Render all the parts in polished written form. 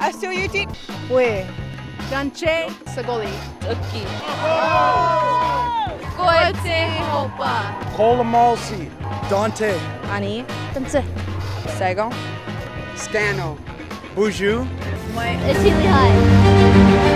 Osoyoos, we, Ganche, Sagoli, Uki. Goethe Hopa. Colamalsi, Dante, Ani, Tanse, Sagon, Scano, Buju, It's really high.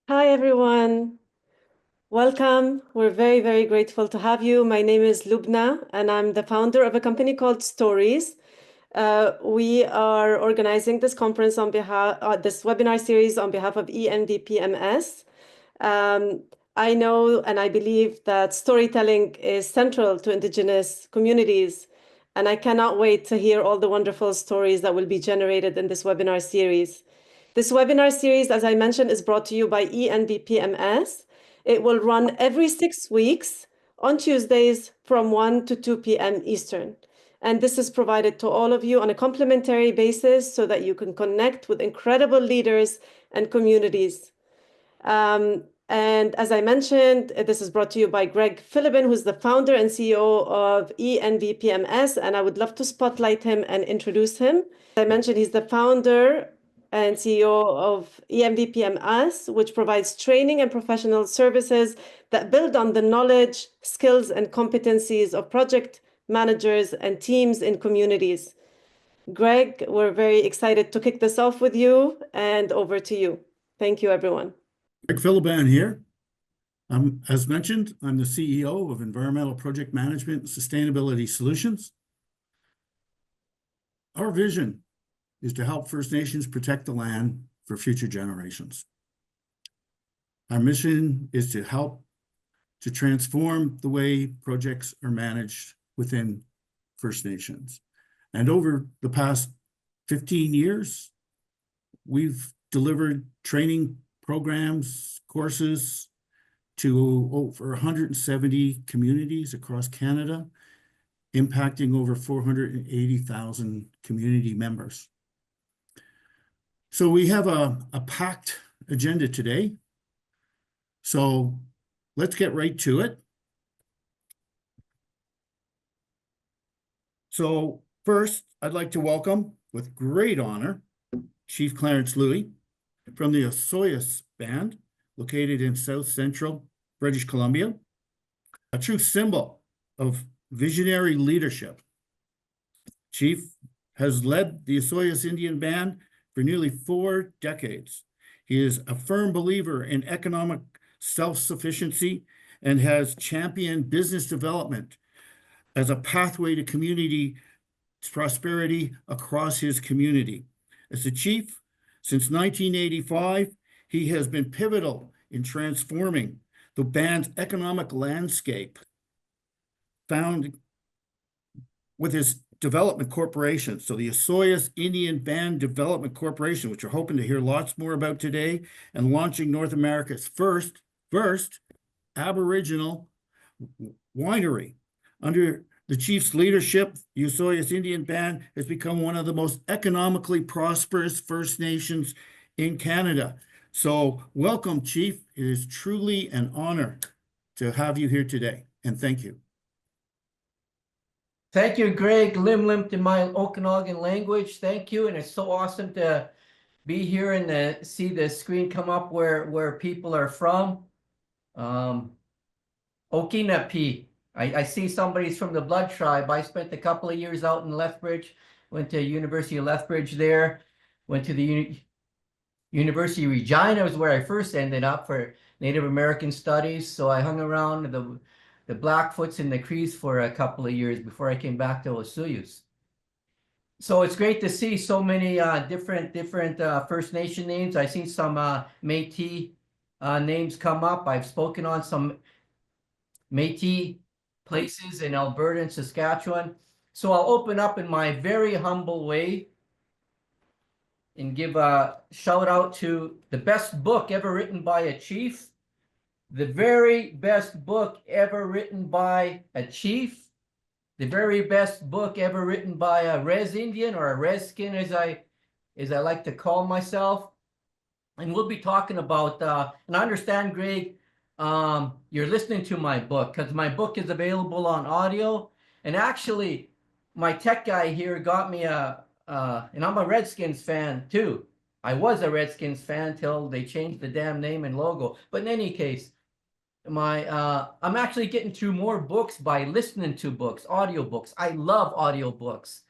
Hi, everyone. Welcome. We're very, very grateful to have you. My name is Lubna, and I'm the founder of a company called Stories. We are organizing this conference on behalf, this webinar series on behalf of ENVPMS. I know and I believe that storytelling is central to Indigenous communities, and I cannot wait to hear all the wonderful stories that will be generated in this webinar series. This webinar series, as I mentioned, is brought to you by ENVPMS. It will run every 6 weeks on Tuesdays from 1 to 2 p.m. Eastern. And this is provided to all of you on a complimentary basis so that you can connect with incredible leaders and communities. And as I mentioned, this is brought to you by Greg Philibin, who's the founder and CEO of ENVPMS, and I would love to spotlight him and introduce him. As I mentioned, he's the founder and CEO of ENVPMS, which provides training and professional services that build on the knowledge, skills, and competencies of project managers and teams in communities. Greg, we're very excited to kick this off with you, and over to you. Thank you, everyone. Greg Philibin here. As mentioned, I'm the CEO of Environmental Project Management and Sustainability Solutions. Our vision is to help First Nations protect the land for future generations. Our mission is to help to transform the way projects are managed within First Nations. And over the past 15 years, we've delivered training programs, courses to over 170 communities across Canada, impacting over 480,000 community members. So we have a packed agenda today. So let's get right to it. So first, I'd like to welcome, with great honor, Chief Clarence Louie from the Osoyoos Band, located in South Central British Columbia, a true symbol of visionary leadership. Chief has led the Osoyoos Indian Band for nearly 4 decades. He is a firm believer in economic self-sufficiency and has championed business development as a pathway to community prosperity across his community. As the chief, since 1985, he has been pivotal in transforming the band's economic landscape, found with his development corporation. So the Osoyoos Indian Band Development Corporation, which we're hoping to hear lots more about today, and launching North America's first Aboriginal winery under the chief's leadership, the Osoyoos Indian Band has become one of the most economically prosperous First Nations in Canada. So welcome, Chief. It is truly an honor to have you here today, and thank you. Thank you, Greg. Lim lim in my Okanagan language. Thank you, and it's so awesome to be here and see the screen come up where people are from. Okinapi. I see somebody's from the Blood Tribe. I spent a couple of years out in Lethbridge, went to University of Lethbridge there, went to the University of Regina was where I first ended up for Native American studies. So I hung around the Blackfoots and the Crees for a couple of years before I came back to Osoyoos. So it's great to see so many different First Nation names. I've seen some Métis names come up. I've spoken on some Métis places in Alberta and Saskatchewan. So I'll open up in my very humble way and give a shout out to the best book ever written by a chief, the very best book ever written by a chief, the very best book ever written by a Res Indian or a Redskin, as I like to call myself. And we'll be talking about, and I understand, Greg, you're listening to my book because my book is available on audio. And actually, my tech guy here got me and I'm a Redskins fan too. I was a Redskins fan till they changed the damn name and logo. But in any case, I'm actually getting through more books by listening to books, audiobooks. I love audiobooks.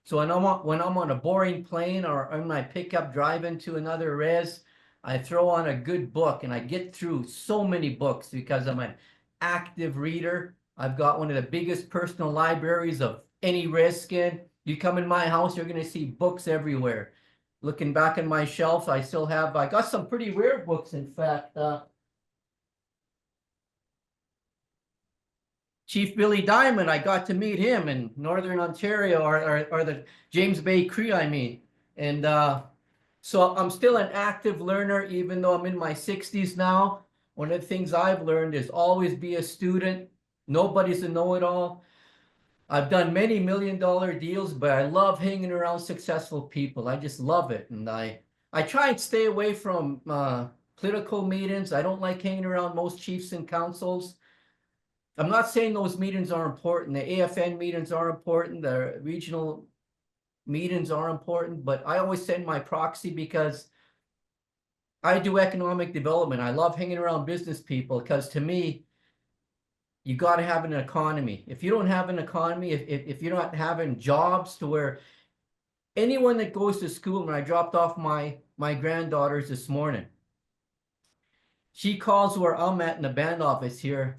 So when I'm on a boring plane or in my pickup driving to another res, I throw on a good book and I get through so many books because I'm an active reader. I've got one of the biggest personal libraries of any Redskin. You come in my house, you're going to see books everywhere. Looking back in my shelf, I got some pretty rare books, in fact. Chief Billy Diamond, I got to meet him in Northern Ontario, or the James Bay Cree, I mean. And so I'm still an active learner, even though I'm in my 60s now. One of the things I've learned is always be a student. Nobody's a know-it-all. I've done many million-dollar deals, but I love hanging around successful people. I just love it. And I try and stay away from political meetings. I don't like hanging around most chiefs and councils. I'm not saying those meetings are important. The AFN meetings are important. The regional meetings are important, but I always send my proxy because I do economic development. I love hanging around business people because to me, you got to have an economy. If you don't have an economy, if you're not having jobs to where anyone that goes to school, when I dropped off my granddaughters this morning, she calls where I'm at in the band office here,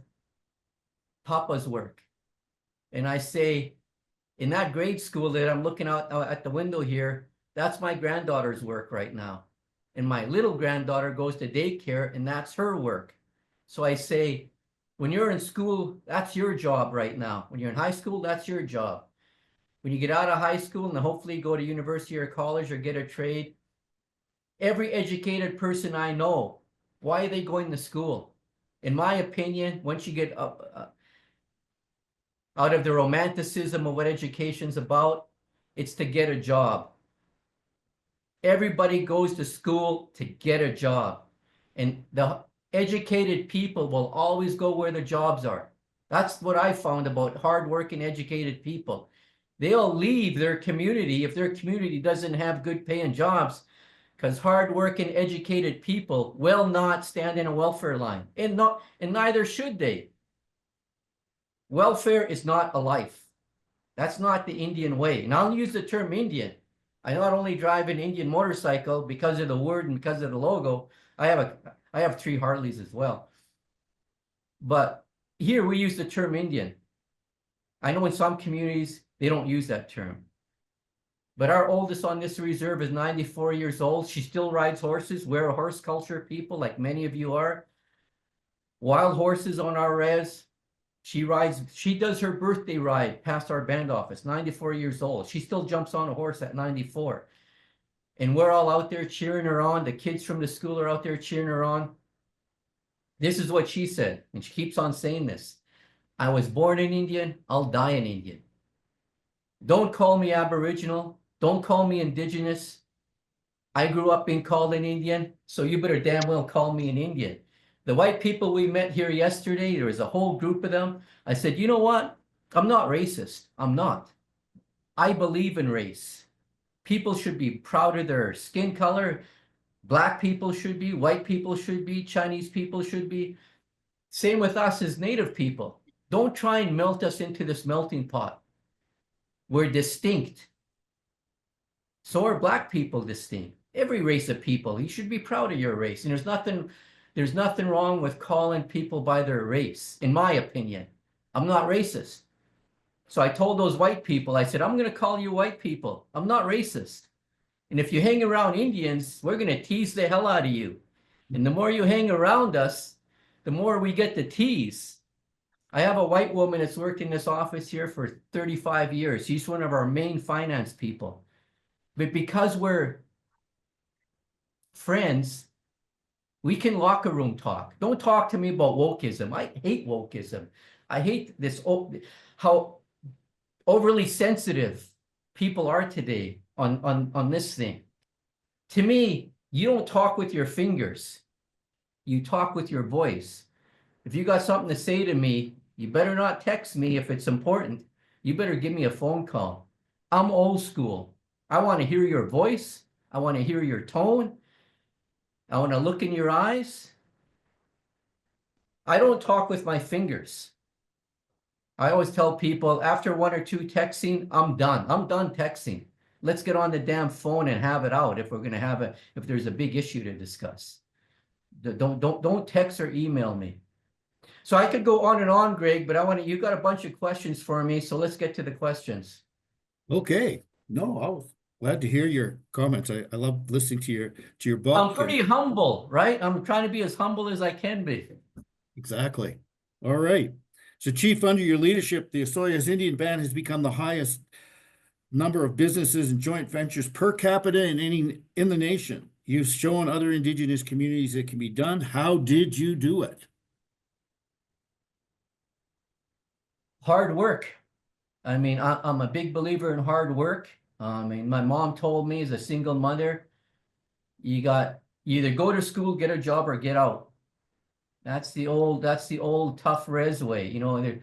Papa's work. And I say, in that grade school that I'm looking out at the window here, that's my granddaughter's work right now. And my little granddaughter goes to daycare and that's her work. So I say, when you're in school, that's your job right now. When you're in high school, that's your job. When you get out of high school and hopefully go to university or college or get a trade, every educated person I know, why are they going to school? In my opinion, once you get out of the romanticism of what education's about, it's to get a job. Everybody goes to school to get a job. And the educated people will always go where the jobs are. That's what I found about hardworking, educated people. They'll leave their community if their community doesn't have good paying jobs, because hardworking, educated people will not stand in a welfare line, and neither should they. Welfare is not a life. That's not the Indian way. And I'll use the term Indian. I not only drive an Indian motorcycle because of the word and because of the logo. I have 3 Harleys as well. But here we use the term Indian. I know in some communities they don't use that term. But our oldest on this reserve is 94 years old. She still rides horses. We're a horse culture people, like many of you are. Wild horses on our res. She does her birthday ride past our band office, 94 years old. She still jumps on a horse at 94. And we're all out there cheering her on. The kids from the school are out there cheering her on. This is what she said, and she keeps on saying this. I was born an Indian. I'll die an Indian. Don't call me Aboriginal. Don't call me Indigenous. I grew up being called an Indian, so you better damn well call me an Indian. The white people we met here yesterday, there was a whole group of them. I said, you know what? I'm not racist. I'm not. I believe in race. People should be proud of their skin color. Black people should be, white people should be, Chinese people should be. Same with us as Native people. Don't try and melt us into this melting pot. We're distinct. So are Black people distinct. Every race of people, you should be proud of your race. And there's nothing wrong with calling people by their race, in my opinion. I'm not racist. So I told those white people, I said, I'm going to call you white people. I'm not racist. And if you hang around Indians, we're going to tease the hell out of you. And the more you hang around us, the more we get to tease. I have a white woman that's worked in this office here for 35 years. She's one of our main finance people. But because we're friends, we can locker room talk. Don't talk to me about wokeism. I hate wokeism. I hate this, how overly sensitive people are today on this thing. To me, you don't talk with your fingers. You talk with your voice. If you got something to say to me, you better not text me if it's important. You better give me a phone call. I'm old school. I want to hear your voice. I want to hear your tone. I want to look in your eyes. I don't talk with my fingers. I always tell people after one or two texting, I'm done. I'm done texting. Let's get on the damn phone and have it out if we're going to have if there's a big issue to discuss. Don't text or email me. So I could go on and on, Greg, but you got a bunch of questions for me, so let's get to the questions. Okay. No, I was glad to hear your comments. I love listening to your book. I'm pretty humble, right? I'm trying to be as humble as I can be. Exactly. All right. So, Chief, under your leadership, the Osoyoos Indian Band has become the highest number of businesses and joint ventures per capita in the nation. You've shown other Indigenous communities it can be done. How did you do it? Hard work. I mean, I'm a big believer in hard work. I mean, my mom told me as a single mother, you either go to school, get a job, or get out. That's the old tough res way. You know,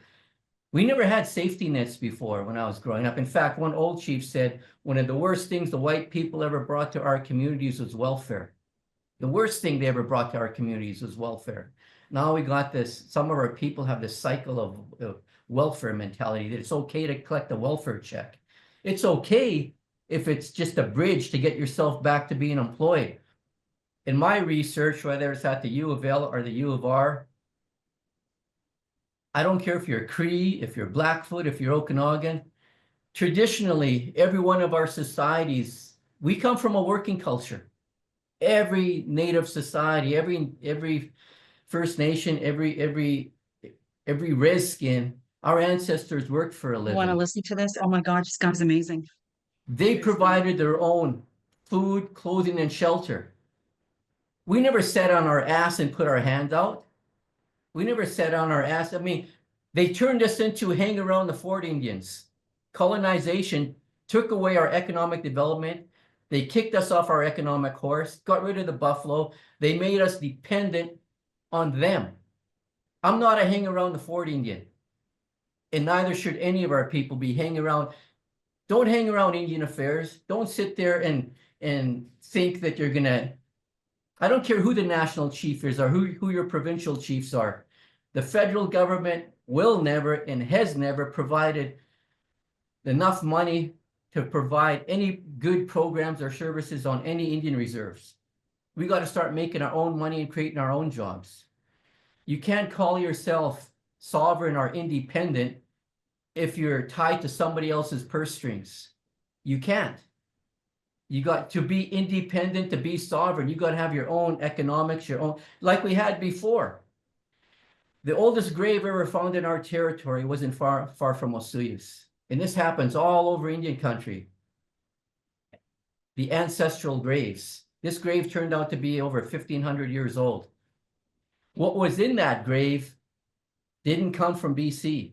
we never had safety nets before when I was growing up. In fact, one old chief said, one of the worst things the white people ever brought to our communities was welfare. The worst thing they ever brought to our communities was welfare. Now we got this, some of our people have this cycle of welfare mentality that it's okay to collect a welfare check. It's okay if it's just a bridge to get yourself back to being employed. In my research, whether it's at the U of L or the U of R, I don't care if you're Cree, if you're Blackfoot, if you're Okanagan. Traditionally, every one of our societies, we come from a working culture. Every Native society, every First Nation, every Redskin, our ancestors worked for a living. Want to listen to this? Oh my God, this guy's amazing. They provided their own food, clothing, and shelter. We never sat on our ass and put our hand out. We never sat on our ass. I mean, they turned us into hang around the fort Indians. Colonization took away our economic development. They kicked us off our economic horse, got rid of the buffalo. They made us dependent on them. I'm not a hang around the fort Indian. And neither should any of our people be hanging around. Don't hang around Indian affairs. Don't sit there and think that you're gonna, I don't care who the national chief is or who your provincial chiefs are. The federal government will never and has never provided enough money to provide any good programs or services on any Indian reserves. We got to start making our own money and creating our own jobs. You can't call yourself sovereign or independent if you're tied to somebody else's purse strings. You can't. You got to be independent, to be sovereign. You got to have your own economics, your own, like we had before. The oldest grave ever found in our territory wasn't far from Osoyoos. And this happens all over Indian country. The ancestral graves. This grave turned out to be over 1,500 years old. What was in that grave didn't come from BC.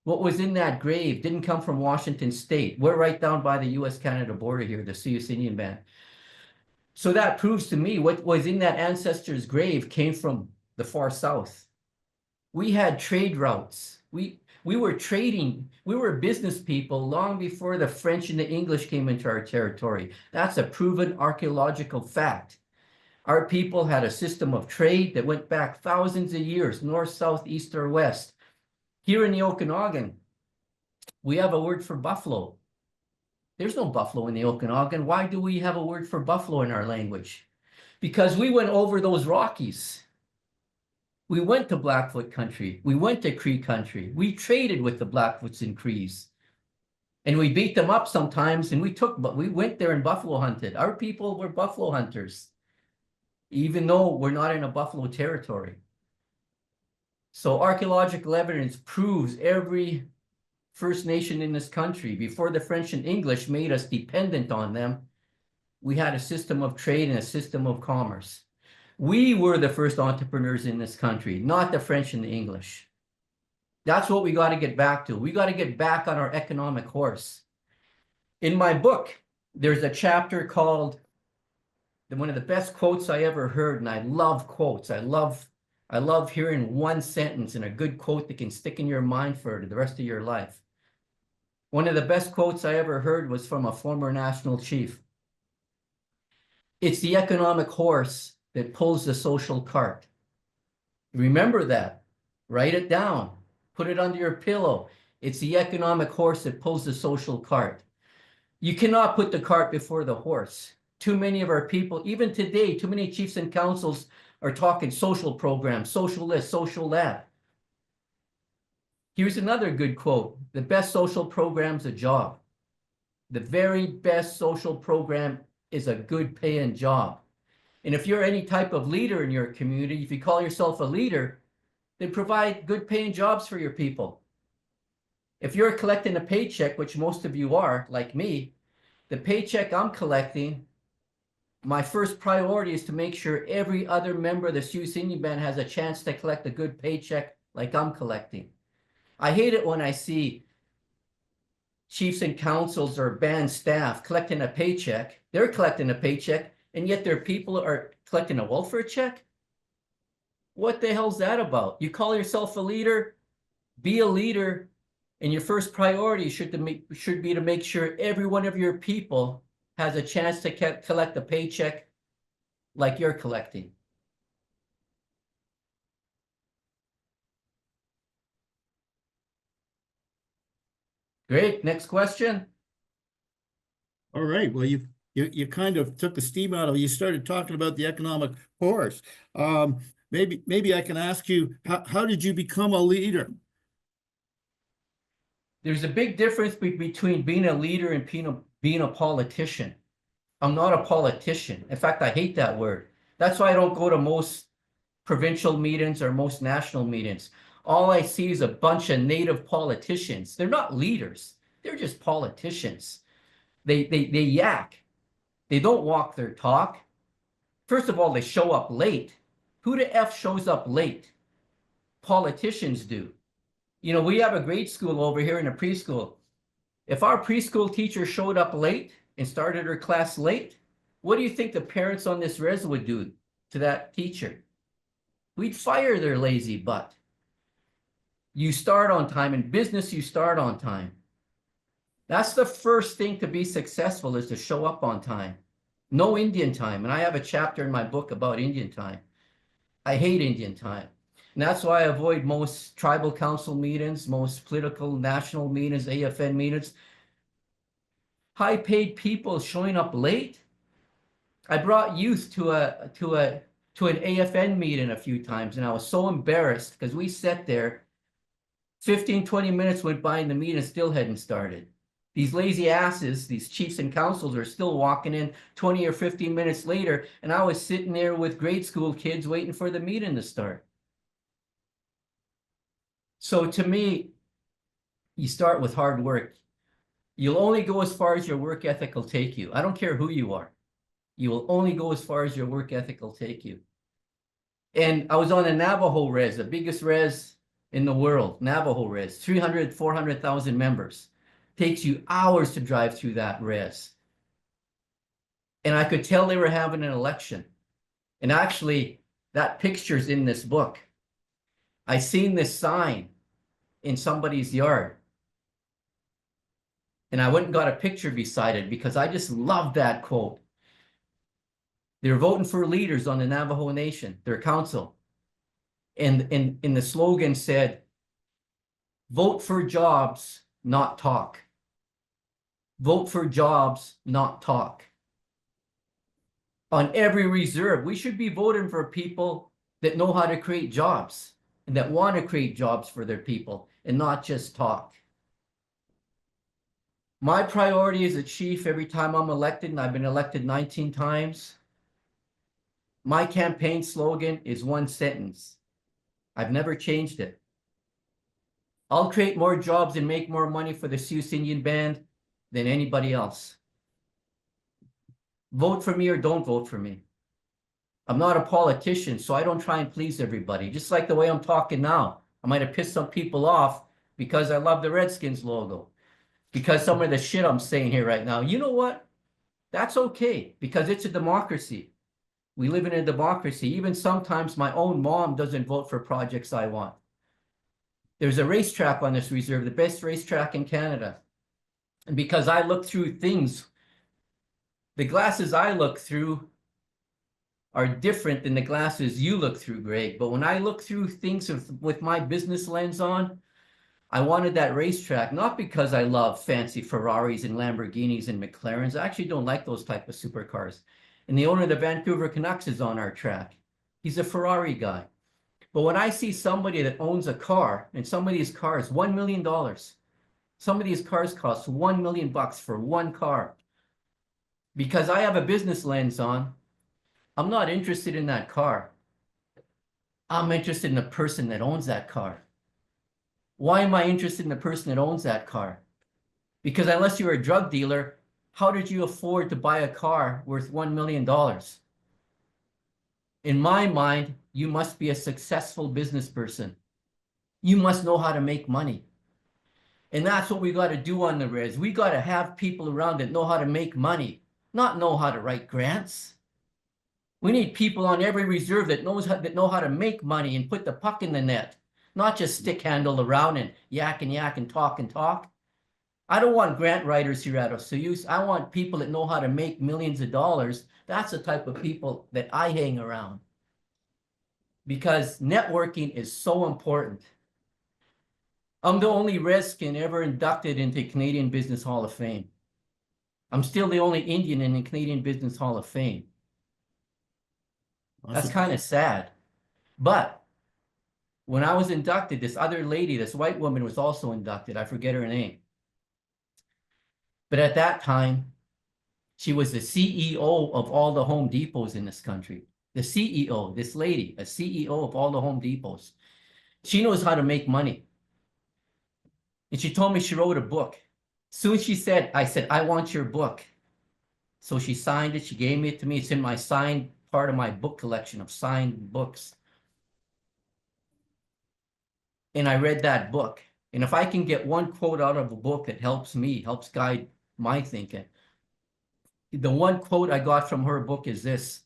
What was in that grave didn't come from Washington State. We're right down by the US-Canada border here, the Osoyoos Indian Band. So that proves to me what was in that ancestor's grave came from the far south. We had trade routes. We were trading. We were business people long before the French and the English came into our territory. That's a proven archaeological fact. Our people had a system of trade that went back thousands of years, north, south, east, or west. Here in the Okanagan, we have a word for buffalo. There's no buffalo in the Okanagan. Why do we have a word for buffalo in our language? Because we went over those Rockies. We went to Blackfoot country. We went to Cree country. We traded with the Blackfoots and Crees. And we beat them up sometimes, and we went there and buffalo hunted. Our people were buffalo hunters, even though we're not in a buffalo territory. So archaeological evidence proves every First Nation in this country, before the French and English made us dependent on them, we had a system of trade and a system of commerce. We were the first entrepreneurs in this country, not the French and the English. That's what we got to get back to. We got to get back on our economic horse. In my book, there's a chapter called, one of the best quotes I ever heard, and I love quotes. I love hearing one sentence and a good quote that can stick in your mind for the rest of your life. One of the best quotes I ever heard was from a former national chief. It's the economic horse that pulls the social cart. Remember that. Write it down. Put it under your pillow. It's the economic horse that pulls the social cart. You cannot put the cart before the horse. Too many of our people, even today, too many chiefs and councils are talking social programs, social this, social that. Here's another good quote. The best social program's a job. The very best social program is a good paying job. And if you're any type of leader in your community, if you call yourself a leader, then provide good paying jobs for your people. If you're collecting a paycheck, which most of you are, like me, the paycheck I'm collecting, my first priority is to make sure every other member of the Sioux Indian Band has a chance to collect a good paycheck like I'm collecting. I hate it when I see chiefs and councils or band staff collecting a paycheck. They're collecting a paycheck, and yet their people are collecting a welfare check. What the hell's that about? You call yourself a leader, be a leader, and your first priority should be to make sure every one of your people has a chance to collect a paycheck like you're collecting. Great. Next question. All right. Well, you kind of took the steam out of it. You started talking about the economic horse. Maybe I can ask you, how did you become a leader? There's a big difference between being a leader and being a politician. I'm not a politician. In fact, I hate that word. That's why I don't go to most provincial meetings or most national meetings. All I see is a bunch of native politicians. They're not leaders. They're just politicians. They yak. They don't walk their talk. First of all, they show up late. Who the F shows up late? Politicians do. You know, we have a grade school over here in a preschool. If our preschool teacher showed up late and started her class late, what do you think the parents on this res would do to that teacher? We'd fire their lazy butt. You start on time. In business, you start on time. That's the first thing to be successful, is to show up on time. No Indian time. And I have a chapter in my book about Indian time. I hate Indian time. And that's why I avoid most tribal council meetings, most political national meetings, AFN meetings. High-paid people showing up late. I brought youth to an AFN meeting a few times, and I was so embarrassed because we sat there. 15, 20 minutes went by and the meeting still hadn't started. These lazy asses, these chiefs and councils, are still walking in 20 or 15 minutes later, and I was sitting there with grade school kids waiting for the meeting to start. So to me, you start with hard work. You'll only go as far as your work ethic will take you. I don't care who you are. You will only go as far as your work ethic will take you. And I was on the Navajo res, the biggest res in the world, Navajo res, 300, 400,000 members. Takes you hours to drive through that res. And I could tell they were having an election. And actually, that picture's in this book. I seen this sign in somebody's yard. And I went and got a picture beside it because I just loved that quote. They're voting for leaders on the Navajo Nation, their council. And the slogan said, vote for jobs, not talk. Vote for jobs, not talk. On every reserve, we should be voting for people that know how to create jobs and that want to create jobs for their people and not just talk. My priority as a chief every time I'm elected, and I've been elected 19 times, my campaign slogan is one sentence. I've never changed it. I'll create more jobs and make more money for the Sioux Indian Band than anybody else. Vote for me or don't vote for me. I'm not a politician, so I don't try and please everybody. Just like the way I'm talking now. I might have pissed some people off because I love the Redskins logo. Because some of the shit I'm saying here right now. You know what? That's okay, because it's a democracy. We live in a democracy. Even sometimes my own mom doesn't vote for projects I want. There's a racetrack on this reserve, the best racetrack in Canada. And because I look through things, the glasses I look through are different than the glasses you look through, Greg. But when I look through things with my business lens on, I wanted that racetrack, not because I love fancy Ferraris and Lamborghinis and McLarens. I actually don't like those type of supercars. And the owner of the Vancouver Canucks is on our track. He's a Ferrari guy. But when I see somebody that owns a car, and some of these cars, $1 million, some of these cars cost $1 million for one car. Because I have a business lens on, I'm not interested in that car. I'm interested in the person that owns that car. Why am I interested in the person that owns that car? Because unless you're a drug dealer, how did you afford to buy a car worth $1 million? In my mind, you must be a successful business person. You must know how to make money. And that's what we got to do on the res. We got to have people around that know how to make money, not know how to write grants. We need people on every reserve that know how to make money and put the puck in the net, not just stick handle around and yak and talk and talk. I don't want grant writers here at Osoyoos. I want people that know how to make millions of dollars. That's the type of people that I hang around. Because networking is so important. I'm the only redskin ever inducted into Canadian Business Hall of Fame. I'm still the only Indian in the Canadian Business Hall of Fame. Awesome. That's kind of sad. But when I was inducted, this other lady, this white woman was also inducted. I forget her name. But at that time, she was the CEO of all the Home Depots in this country. The CEO, this lady, a CEO of all the Home Depots. She knows how to make money. And she told me she wrote a book. Soon she said, I said, I want your book. So she signed it. She gave it to me. It's in my signed part of my book collection of signed books. And I read that book. And if I can get one quote out of a book that helps me, helps guide my thinking, the one quote I got from her book is this: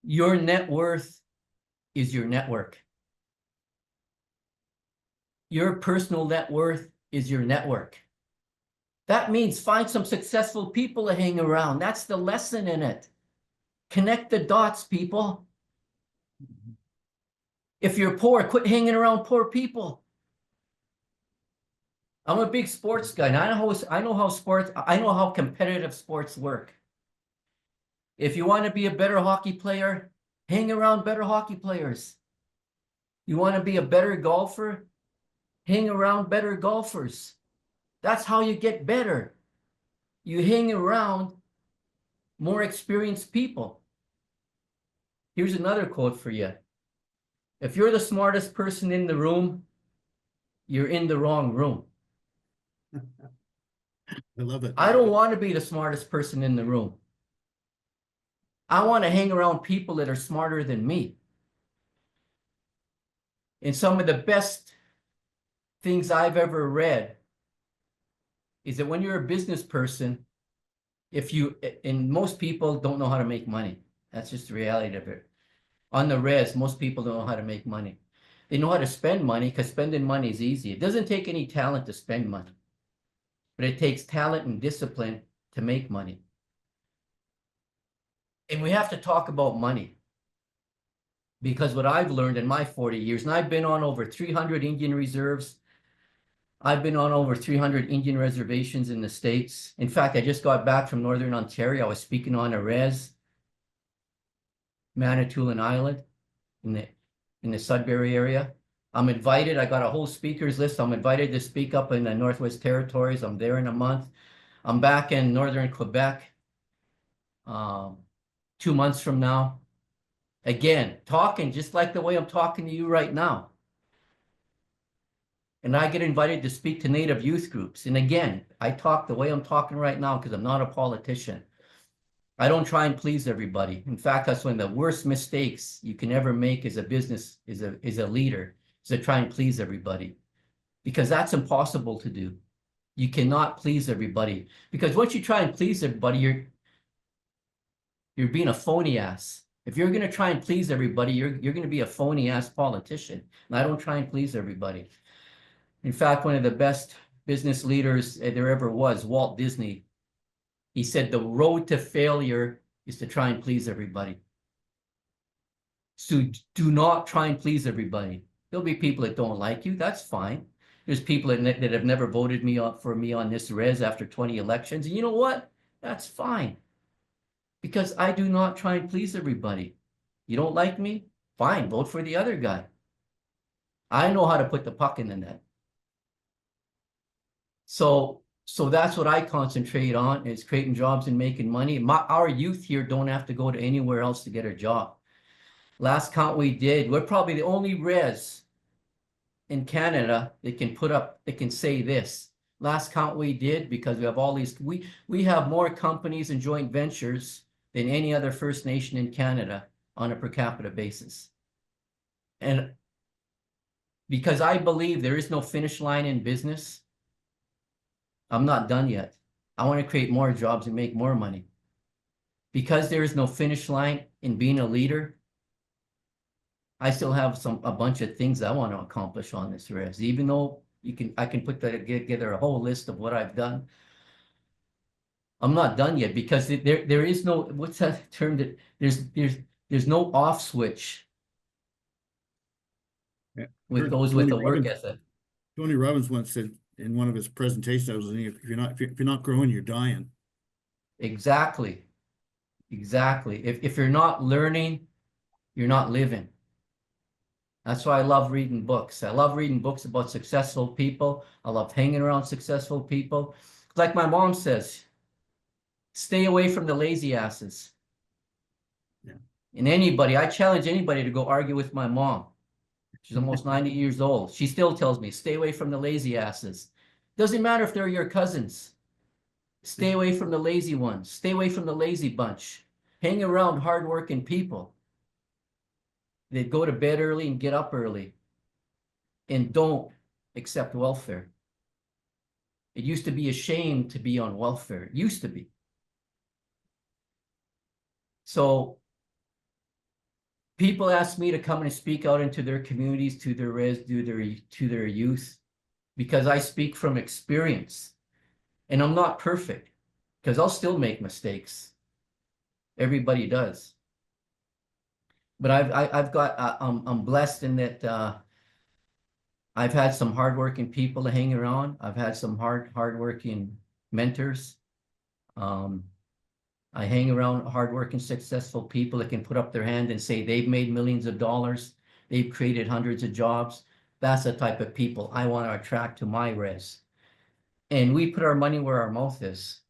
your net worth is your network. Your personal net worth is your network. That means find some successful people to hang around. That's the lesson in it. Connect the dots, people. If you're poor, quit hanging around poor people. I'm a big sports guy, and I know how competitive sports work. If you want to be a better hockey player, hang around better hockey players. You want to be a better golfer, hang around better golfers. That's how you get better. You hang around more experienced people. Here's another quote for you. If you're the smartest person in the room, you're in the wrong room. I love it. I don't want to be the smartest person in the room. I want to hang around people that are smarter than me. And some of the best things I've ever read is that when you're a business person, and most people don't know how to make money. That's just the reality of it. On the res, most people don't know how to make money. They know how to spend money because spending money is easy. It doesn't take any talent to spend money, but it takes talent and discipline to make money. And we have to talk about money because what I've learned in my 40 years, and I've been on over 300 Indian reserves. I've been on over 300 Indian reservations in the States. In fact, I just got back from Northern Ontario. I was speaking on a res, Manitoulin Island, in the Sudbury area. I'm invited. I got a whole speakers list. I'm invited to speak up in the Northwest Territories. I'm there in a month. I'm back in Northern Quebec 2 months from now. Again, talking just like the way I'm talking to you right now. And I get invited to speak to Native youth groups. And again, I talk the way I'm talking right now because I'm not a politician. I don't try and please everybody. In fact, that's one of the worst mistakes you can ever make as a business, as a leader, is to try and please everybody. Because that's impossible to do. You cannot please everybody. Because once you try and please everybody, you're being a phony ass. If you're going to try and please everybody, you're going to be a phony ass politician. And I don't try and please everybody. In fact, one of the best business leaders there ever was, Walt Disney, he said the road to failure is to try and please everybody. So do not try and please everybody. There'll be people that don't like you. That's fine. There's people that have never voted for me on this res after 20 elections. And you know what? That's fine. Because I do not try and please everybody. You don't like me? Fine, vote for the other guy. I know how to put the puck in the net. So that's what I concentrate on, is creating jobs and making money. Our youth here don't have to go to anywhere else to get a job. Last count we did, we're probably the only res in Canada that can say this. Last count we did, because we have all these, we have more companies and joint ventures than any other First Nation in Canada on a per capita basis. And because I believe there is no finish line in business, I'm not done yet. I want to create more jobs and make more money. Because there is no finish line in being a leader, I still have a bunch of things I want to accomplish on this res, even though I can put together a whole list of what I've done. I'm not done yet because there is no, what's that term, that there's no off switch with those with the work ethic. Tony Robbins once said in one of his presentations, if you're not growing, you're dying. Exactly. If you're not learning, you're not living. That's why I love reading books. I love reading books about successful people. I love hanging around successful people. Like my mom says, stay away from the lazy asses. Yeah. And I challenge anybody to go argue with my mom. She's almost 90 years old. She still tells me, stay away from the lazy asses. Doesn't matter if they're your cousins. Stay away from the lazy ones. Stay away from the lazy bunch. Hang around hardworking people. They go to bed early and get up early. And don't accept welfare. It used to be a shame to be on welfare. It used to be. So people ask me to come and speak out into their communities, to their youth, because I speak from experience. And I'm not perfect, because I'll still make mistakes. Everybody does. But I'm blessed in that I've had some hardworking people to hang around. I've had some hardworking mentors. I hang around hardworking, successful people that can put up their hand and say they've made millions of dollars. They've created hundreds of jobs. That's the type of people I want to attract to my res. And we put our money where our mouth is.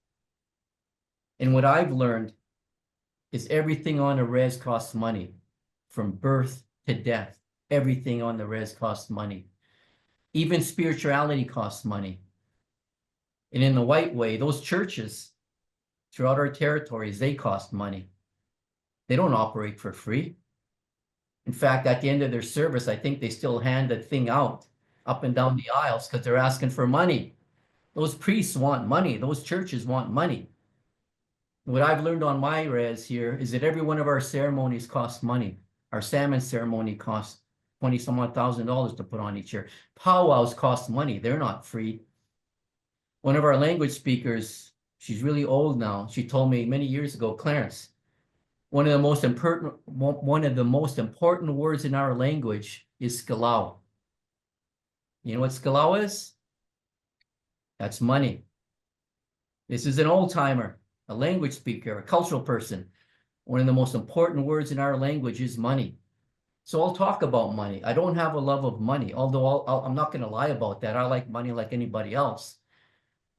And what I've learned is everything on a res costs money. From birth to death, everything on the res costs money. Even spirituality costs money. And in the white way, those churches throughout our territories, they cost money. They don't operate for free. In fact, at the end of their service, I think they still hand the thing out up and down the aisles because they're asking for money. Those priests want money. Those churches want money. What I've learned on my res here is that every one of our ceremonies costs money. Our salmon ceremony costs 20 some odd $1,000 to put on each year. Powwows cost money. They're not free. One of our language speakers, she's really old now. She told me many years ago, Clarence, one of the most important words in our language is skalau. You know what skalau is? That's money. This is an old timer, a language speaker, a cultural person. One of the most important words in our language is money. So I'll talk about money. I don't have a love of money, although I'm not going to lie about that. I like money like anybody else.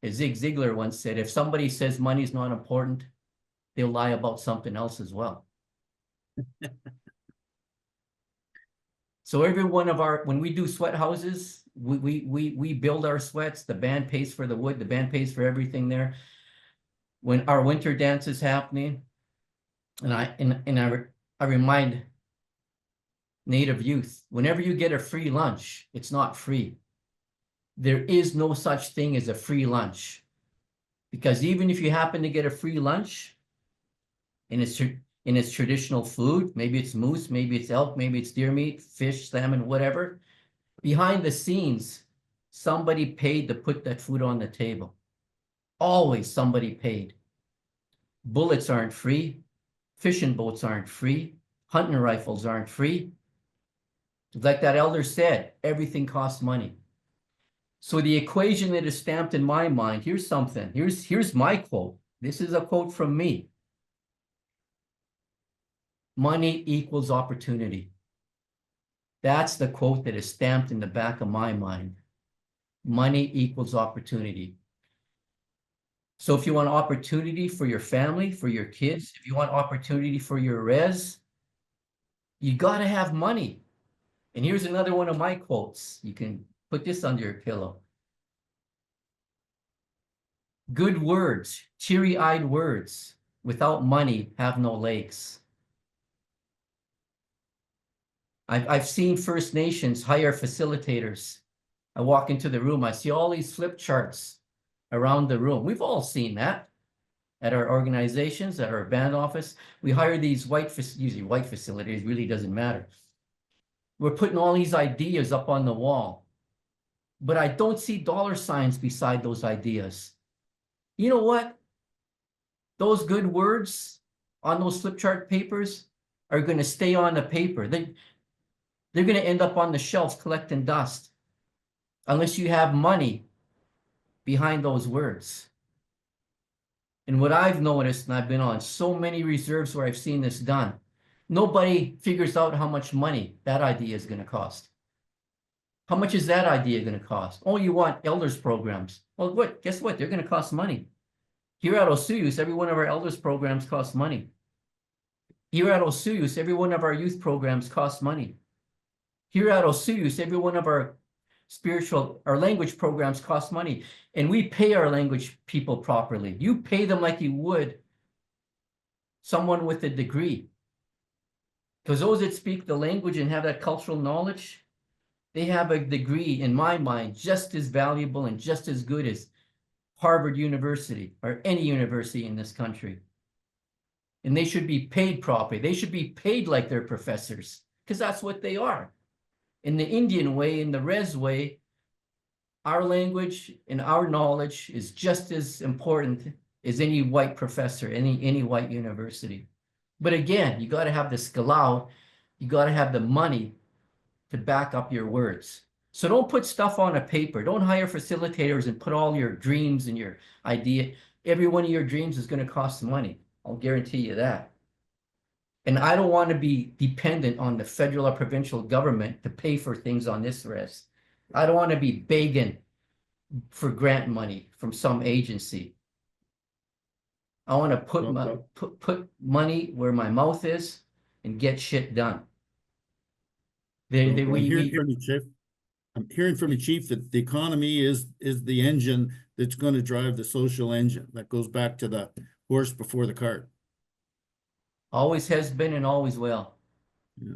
As Zig Ziglar once said, if somebody says money is not important, they'll lie about something else as well. So every one of our, when we do sweat houses, we build our sweats. The band pays for the wood. The band pays for everything there. When our winter dance is happening, and I remind Native youth, whenever you get a free lunch, it's not free. There is no such thing as a free lunch, because even if you happen to get a free lunch, and it's traditional food, maybe it's moose, maybe it's elk, maybe it's deer meat, fish, salmon, whatever. Behind the scenes, somebody paid to put that food on the table. Always somebody paid. Bullets aren't free. Fishing boats aren't free. Hunting rifles aren't free. Like that elder said, everything costs money. So the equation that is stamped in my mind, here's something. Here's my quote. This is a quote from me. Money equals opportunity. That's the quote that is stamped in the back of my mind. Money equals opportunity. So if you want opportunity for your family, for your kids, if you want opportunity for your res, you got to have money. And here's another one of my quotes. You can put this under your pillow. Good words, teary-eyed words, without money have no legs. I've seen First Nations hire facilitators. I walk into the room, I see all these flip charts around the room. We've all seen that at our organizations, at our band office. We hire these usually white facilitators, really doesn't matter. We're putting all these ideas up on the wall, but I don't see dollar signs beside those ideas. You know what? Those good words on those flip chart papers are going to stay on the paper. They're going to end up on the shelves collecting dust unless you have money behind those words. And what I've noticed, and I've been on so many reserves where I've seen this done, nobody figures out how much money that idea is going to cost. How much is that idea going to cost? Oh, you want elders programs. Well, what? Guess what? They're going to cost money. Here at Osoyoos, every one of our elders programs costs money. Here at Osoyoos, every one of our youth programs costs money. Here at Osoyoos, every one of our language programs costs money. And we pay our language people properly. You pay them like you would someone with a degree. Because those that speak the language and have that cultural knowledge, they have a degree, in my mind, just as valuable and just as good as Harvard University or any university in this country. And they should be paid properly. They should be paid like they're professors, because that's what they are. In the Indian way, in the res way, our language and our knowledge is just as important as any white professor, any white university. But again, you got to have the skalau, you got to have the money to back up your words. So don't put stuff on a paper. Don't hire facilitators and put all your dreams and your idea. Every one of your dreams is going to cost money. I'll guarantee you that. And I don't want to be dependent on the federal or provincial government to pay for things on this res. I don't want to be begging for grant money from some agency. I want to put money where my mouth is and get shit done. I'm hearing from you, Chief, that the economy is the engine that's going to drive the social engine. That goes back to the horse before the cart. Always has been and always will. Yeah.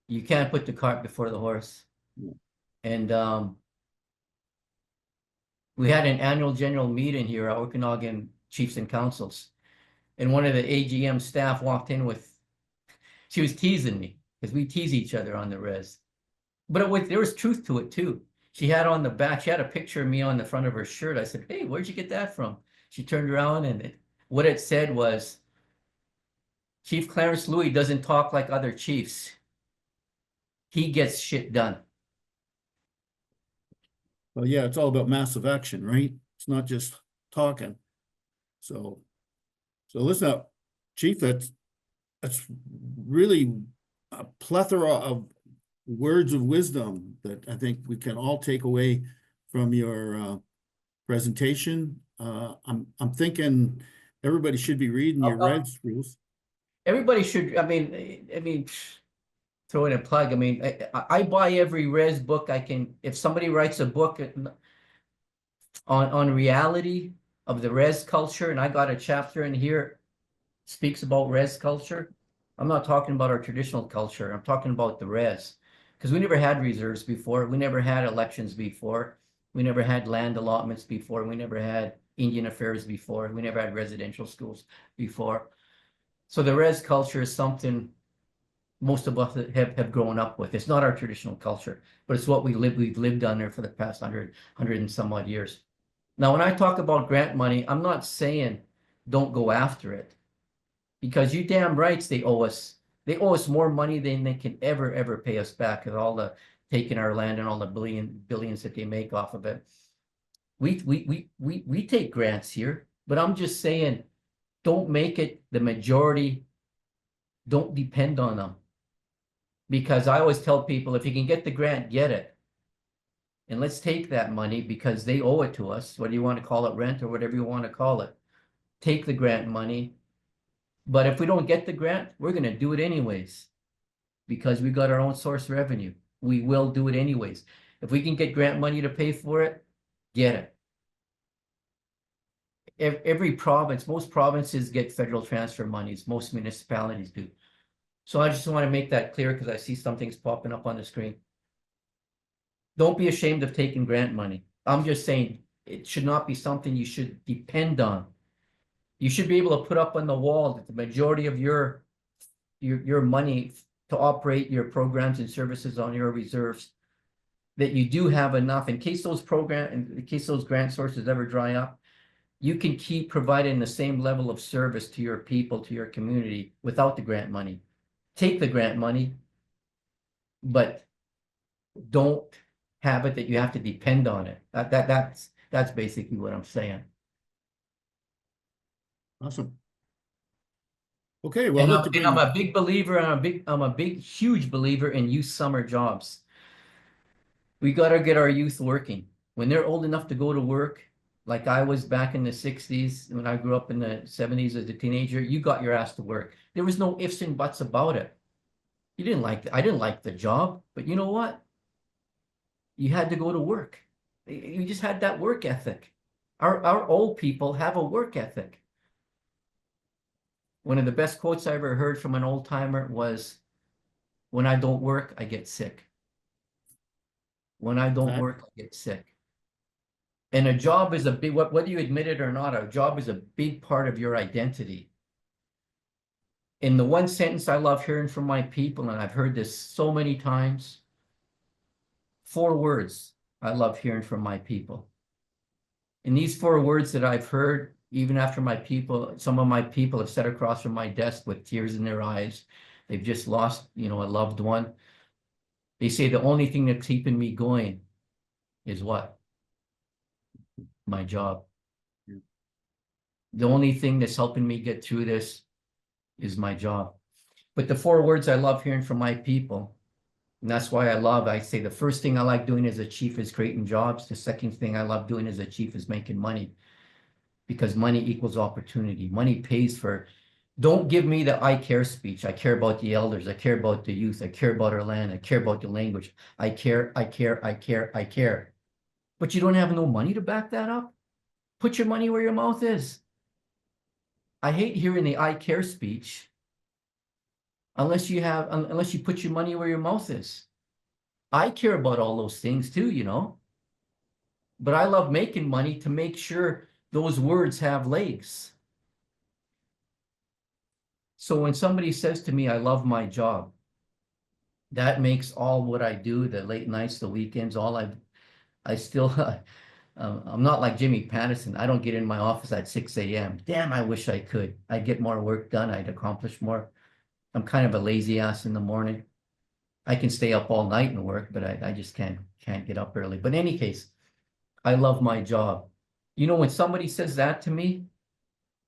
You can't put the cart before the horse. Yeah. And we had an annual general meeting here at Okanagan Chiefs and Councils. And one of the AGM staff walked in with, she was teasing me because we tease each other on the res. But there was truth to it too. She had on the back, she had a picture of me on the front of her shirt. I said, hey, where'd you get that from? She turned around and what it said was, Chief Clarence Louie doesn't talk like other chiefs. He gets shit done. Well, yeah, it's all about massive action, right? It's not just talking. So listen up, Chief, that's really a plethora of words of wisdom that I think we can all take away from your presentation. I'm thinking everybody should be reading your res rules. Everybody should, I mean, throw in a plug. I mean, I buy every res book I can. If somebody writes a book on reality of the res culture, and I got a chapter in here speaks about res culture. I'm not talking about our traditional culture. I'm talking about the res, because we never had reserves before. We never had elections before. We never had land allotments before. We never had Indian affairs before. We never had residential schools before. So the res culture is something most of us have grown up with. It's not our traditional culture, but it's what we've lived under for the past 100 and some odd years. Now, when I talk about grant money, I'm not saying don't go after it, because you damn rights they owe us. They owe us more money than they can ever pay us back, with all the taking our land and all the billions that they make off of it. We take grants here, but I'm just saying, don't make it the majority. Don't depend on them. Because I always tell people, if you can get the grant, get it. And let's take that money because they owe it to us, whether you want to call it rent or whatever you want to call it. Take the grant money. But if we don't get the grant, we're going to do it anyways. Because we got our own source revenue. We will do it anyways. If we can get grant money to pay for it, get it. Every province, most provinces get federal transfer monies. Most municipalities do. So I just want to make that clear because I see some things popping up on the screen. Don't be ashamed of taking grant money. I'm just saying it should not be something you should depend on. You should be able to put up on the wall that the majority of your money to operate your programs and services on your reserves, that you do have enough in case those grant sources ever dry up. You can keep providing the same level of service to your people, to your community without the grant money. Take the grant money, but don't have it that you have to depend on it. That's basically what I'm saying. Awesome. Okay, well, and I'm a big believer, and I'm a huge believer in youth summer jobs. We got to get our youth working when they're old enough to go to work. Like I was back in the 60s, when I grew up in the 70s as a teenager, you got your ass to work. There was no ifs and buts about it. I didn't like the job, but you know what? You had to go to work. You just had that work ethic. Our old people have a work ethic. One of the best quotes I ever heard from an old timer was, when I don't work, I get sick. When I don't work, I get sick. And a job is a big, whether you admit it or not, a job is a big part of your identity. In the one sentence I love hearing from my people, and I've heard this so many times, 4 words I love hearing from my people. And these 4 words that I've heard, even after some of my people have sat across from my desk with tears in their eyes, they've just lost, a loved one. They say the only thing that's keeping me going is what? My job. Yeah. The only thing that's helping me get through this is my job. But the 4 words I love hearing from my people, and that's why I say the first thing I like doing as a chief is creating jobs. The second thing I love doing as a chief is making money, because money equals opportunity. Money pays for. Don't give me the I care speech. I care about the elders. I care about the youth. I care about our land. I care about the language. I care. But you don't have no money to back that up? Put your money where your mouth is. I hate hearing the I care speech unless you put your money where your mouth is. I care about all those things too, you know. But I love making money to make sure those words have legs. So when somebody says to me, I love my job, that makes all what I do, the late nights, the weekends, I still, I'm not like Jimmy Patterson. I don't get in my office at 6 a.m. Damn, I wish I could. I'd get more work done. I'd accomplish more. I'm kind of a lazy ass in the morning. I can stay up all night and work, but I just can't get up early. But in any case, I love my job. You know, when somebody says that to me,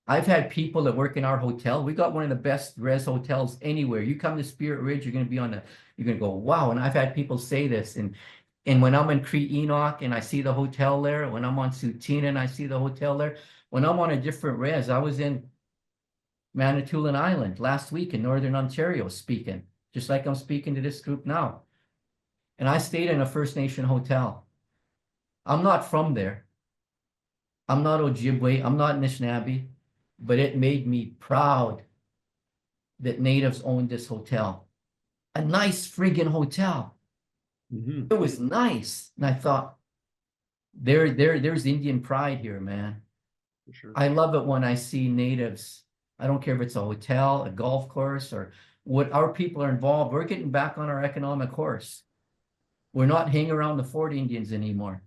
I've had people that work in our hotel. We got one of the best res hotels anywhere. You come to Spirit Ridge, you're going to be you're going to go, wow. And I've had people say this. And when I'm in Crete Enoch and I see the hotel there, when I'm on Sutina and I see the hotel there, when I'm on a different res, I was in Manitoulin Island last week in Northern Ontario speaking, just like I'm speaking to this group now. And I stayed in a First Nation hotel. I'm not from there. I'm not Ojibwe. I'm not Anishinaabe, but it made me proud that natives owned this hotel. A nice friggin' hotel. Mhm. It was nice. And I thought, there's Indian pride here, man. For sure. I love it when I see natives. I don't care if it's a hotel, a golf course, or what our people are involved. We're getting back on our economic horse. We're not hanging around the Fort Indians anymore.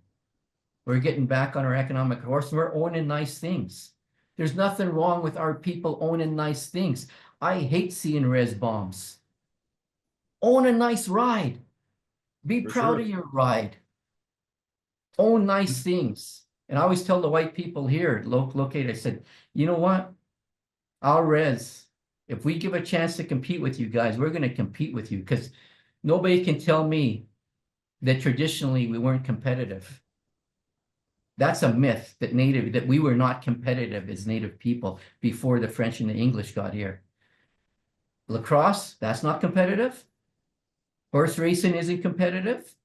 We're getting back on our economic horse. We're owning nice things. There's nothing wrong with our people owning nice things. I hate seeing res bombs. Own a nice ride. Be For proud sure. of your ride. Own nice things. And I always tell the white people here, located, I said, you know what? Our res, if we give a chance to compete with you guys, we're going to compete with you because nobody can tell me that traditionally we weren't competitive. That's a myth that we were not competitive as Native people before the French and the English got here. Lacrosse, that's not competitive. Horse racing isn't competitive.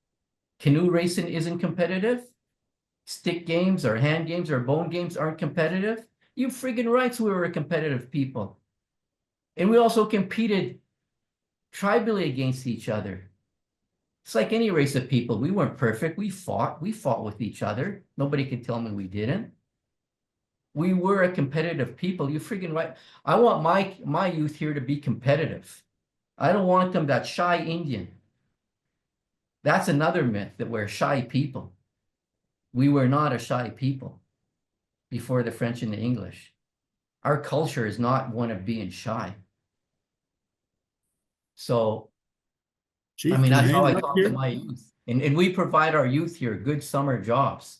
Canoe racing isn't competitive. Stick games or hand games or bone games aren't competitive. You friggin' rights, we were a competitive people. And we also competed tribally against each other. It's like any race of people. We weren't perfect. We fought with each other. Nobody can tell me we didn't. We were a competitive people. You friggin' right. I want my youth here to be competitive. I don't want them that shy Indian. That's another myth that we're shy people. We were not a shy people before the French and the English. Our culture is not one of being shy. So, Chief, I mean, can I that's how I interrupt talk to here? my youth. And we provide our youth here good summer jobs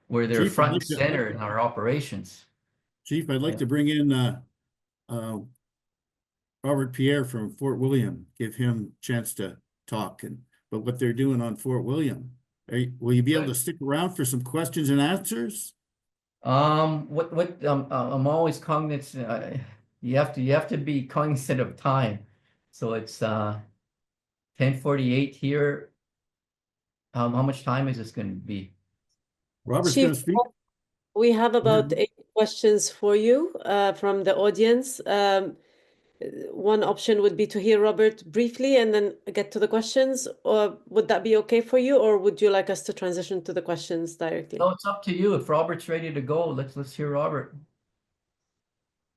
where they're Chief, front and center in our operations. Chief, I'd like Yeah. to bring in Robert Pierre from Fort William, give him a chance to talk but what they're doing on Fort William. Will you be able to stick around for some questions and answers? I'm always cognizant. You have to be cognizant of time. So it's 10:48 here. How much time is this going to be? Robert's going to Chief, speak. we have about 8 questions for you from the audience. One option would be to hear Robert briefly and then get to the questions, or would that be okay for you, or would you like us to transition to the questions directly? No, it's up to you. If Robert's ready to go, let's hear Robert.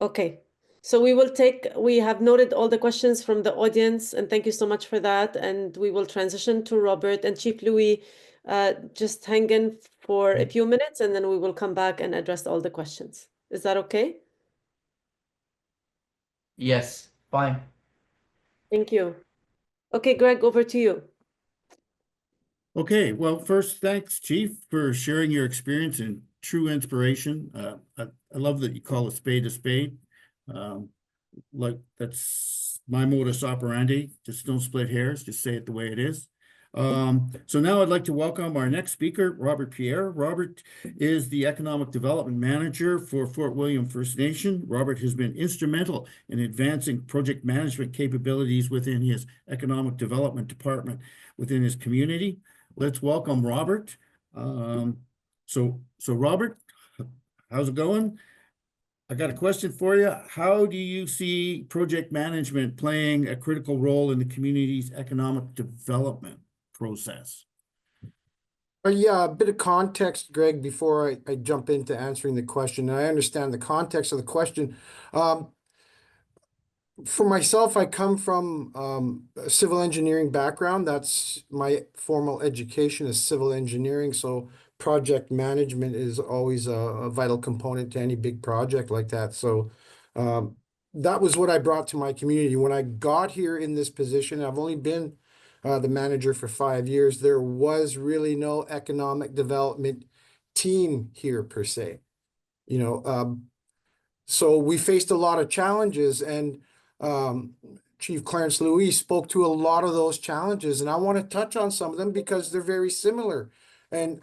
Okay. So we have noted all the questions from the audience, and thank you so much for that. And we will transition to Robert and Chief Louie. Just hang in for a few minutes, and then we will come back and address all the questions. Is that okay? Yes, fine. Thank you. Okay, Greg, over to you. Okay, well, first, thanks, Chief, for sharing your experience and true inspiration. I love that you call a spade a spade. Like that's my modus operandi. Just don't split hairs, just say it the way it is. So now I'd like to welcome our next speaker, Robert Pierre. Robert is the Economic Development Manager for Fort William First Nation. Robert has been instrumental in advancing project management capabilities within his Economic Development Department within his community. Let's welcome Robert. So Robert, how's it going? I got a question for you. How do you see project management playing a critical role in the community's economic development process? Yeah, a bit of context, Greg, before I jump into answering the question. And I understand the context of the question. For myself, I come from a civil engineering background. That's my formal education is civil engineering. So project management is always a vital component to any big project like that. So that was what I brought to my community. When I got here in this position, I've only been the manager for 5 years. There was really no economic development team here per se. So we faced a lot of challenges, and Chief Clarence Louie spoke to a lot of those challenges, and I want to touch on some of them because they're very similar. And,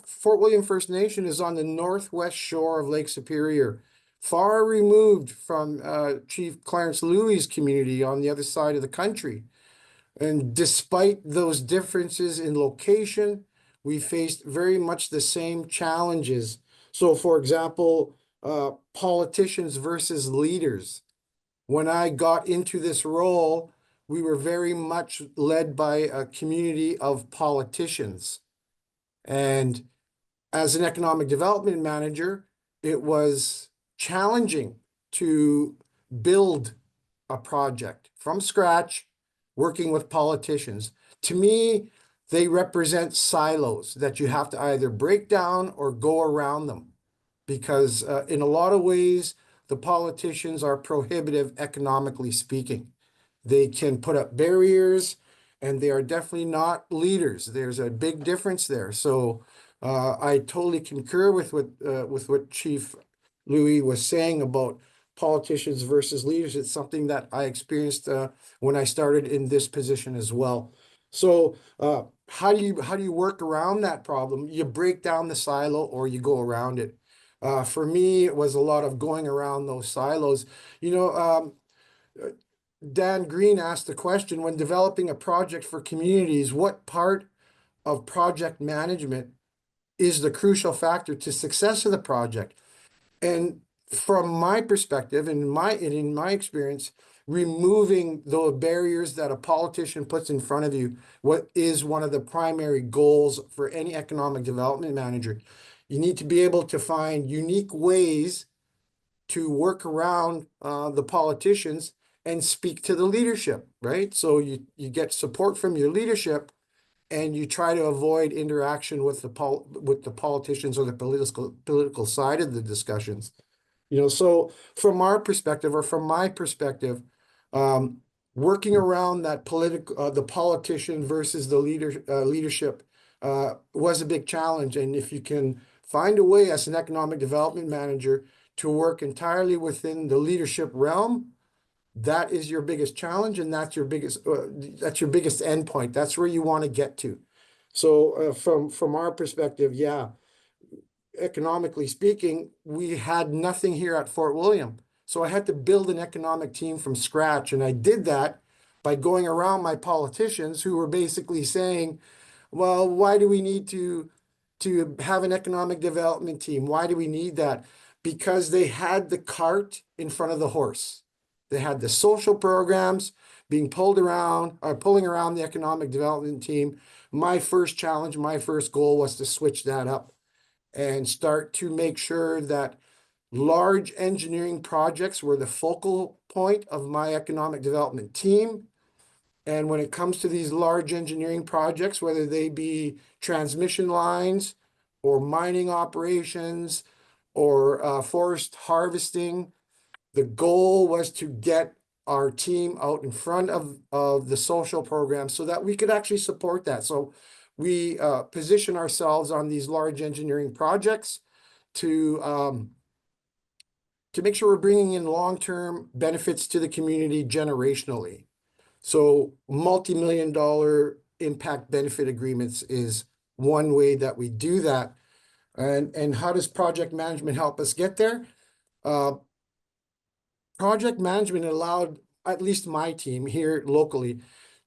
Fort William First Nation is on the northwest shore of Lake Superior, far removed from Chief Clarence Louie's community on the other side of the country. And despite those differences in location, we faced very much the same challenges. So, for example, politicians versus leaders. When I got into this role, we were very much led by a community of politicians. And as an economic development manager, it was challenging to build a project from scratch, working with politicians. To me, they represent silos that you have to either break down or go around them. Because in a lot of ways, the politicians are prohibitive economically speaking. They can put up barriers, and they are definitely not leaders. There's a big difference there. So I totally concur with what Chief Louie was saying about politicians versus leaders. It's something that I experienced when I started in this position as well. So how do you work around that problem? You break down the silo or you go around it. For me, it was a lot of going around those silos. Dan Green asked the question, when developing a project for communities, what part of project management is the crucial factor to success of the project? And from my perspective, and in my experience, removing the barriers that a politician puts in front of you, what is one of the primary goals for any economic development manager. You need to be able to find unique ways to work around the politicians and speak to the leadership, right? So you get support from your leadership, and you try to avoid interaction with the politicians or the political side of the discussions. So from our perspective, or from my perspective, working around that the politician versus the leadership was a big challenge. And if you can find a way as an economic development manager to work entirely within the leadership realm, that is your biggest challenge, and that's your biggest endpoint. That's where you want to get to. So from our perspective, yeah, economically speaking, we had nothing here at Fort William. So I had to build an economic team from scratch. And I did that by going around my politicians who were basically saying, well, why do we need to have an economic development team? Why do we need that? Because they had the cart in front of the horse. They had the social programs being pulling around the economic development team. My first challenge, my first goal was to switch that up and start to make sure that large engineering projects were the focal point of my economic development team. And when it comes to these large engineering projects, whether they be transmission lines or mining operations or forest harvesting, the goal was to get our team out in front of the social program so that we could actually support that. So we position ourselves on these large engineering projects to make sure we're bringing in long-term benefits to the community generationally. So multi-million-dollar impact benefit agreements is one way that we do that. And how does project management help us get there? Project management allowed at least my team here locally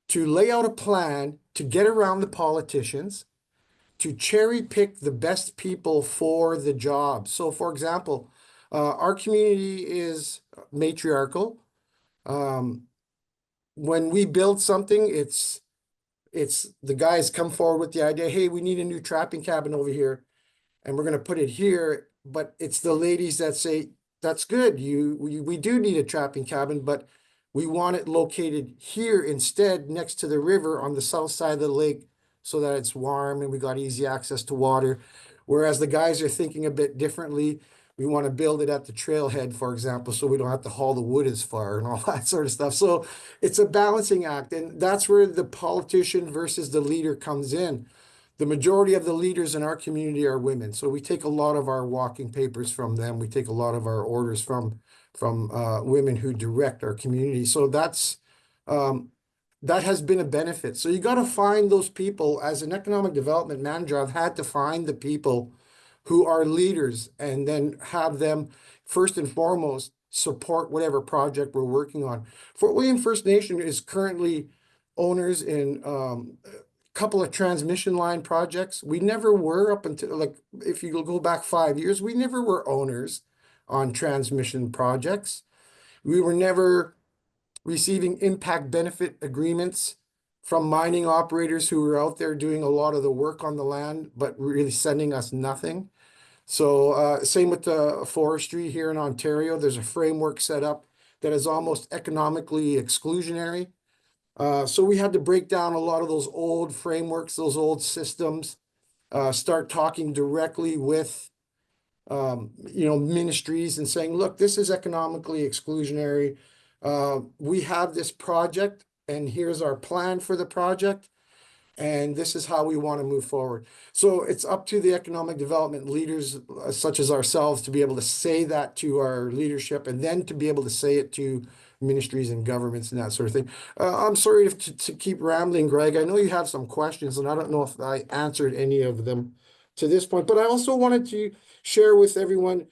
to lay out a plan to get around the politicians, to cherry pick the best people for the job. So for example, Our community is matriarchal. When we build something, it's the guys come forward with the idea, hey, we need a new trapping cabin over here, and we're going to put it here. But it's the ladies that say, that's good. We do need a trapping cabin, but we want it located here instead, next to the river on the south side of the lake, so that it's warm and we got easy access to water. Whereas the guys are thinking a bit differently. We want to build it at the trailhead, for example, so we don't have to haul the wood as far and all that sort of stuff. So it's a balancing act, and that's where the politician versus the leader comes in. The majority of the leaders in our community are women, so we take a lot of our walking papers from them. We take a lot of our orders from women who direct our community. So that's that has been a benefit. So you got to find those people. As an economic development manager, I've had to find the people who are leaders and then have them first and foremost support whatever project we're working on. Fort William First Nation is currently owners in a couple of transmission line projects. We never were up until, like, if you go back 5 years, we never were owners on transmission projects. We were never receiving impact benefit agreements from mining operators who were out there doing a lot of the work on the land, but really sending us nothing. So same with the forestry here in Ontario. There's a framework set up that is almost economically exclusionary. So we had to break down a lot of those old frameworks, those old systems, start talking directly with ministries and saying, look, this is economically exclusionary. We have this project, and here's our plan for the project, and this is how we want to move forward. So it's up to the economic development leaders, such as ourselves, to be able to say that to our leadership, and then to be able to say it to ministries and governments and that sort of thing. I'm sorry to keep rambling, Greg. I know you have some questions, and I don't know if I answered any of them to this point, but I also wanted to share with everyone,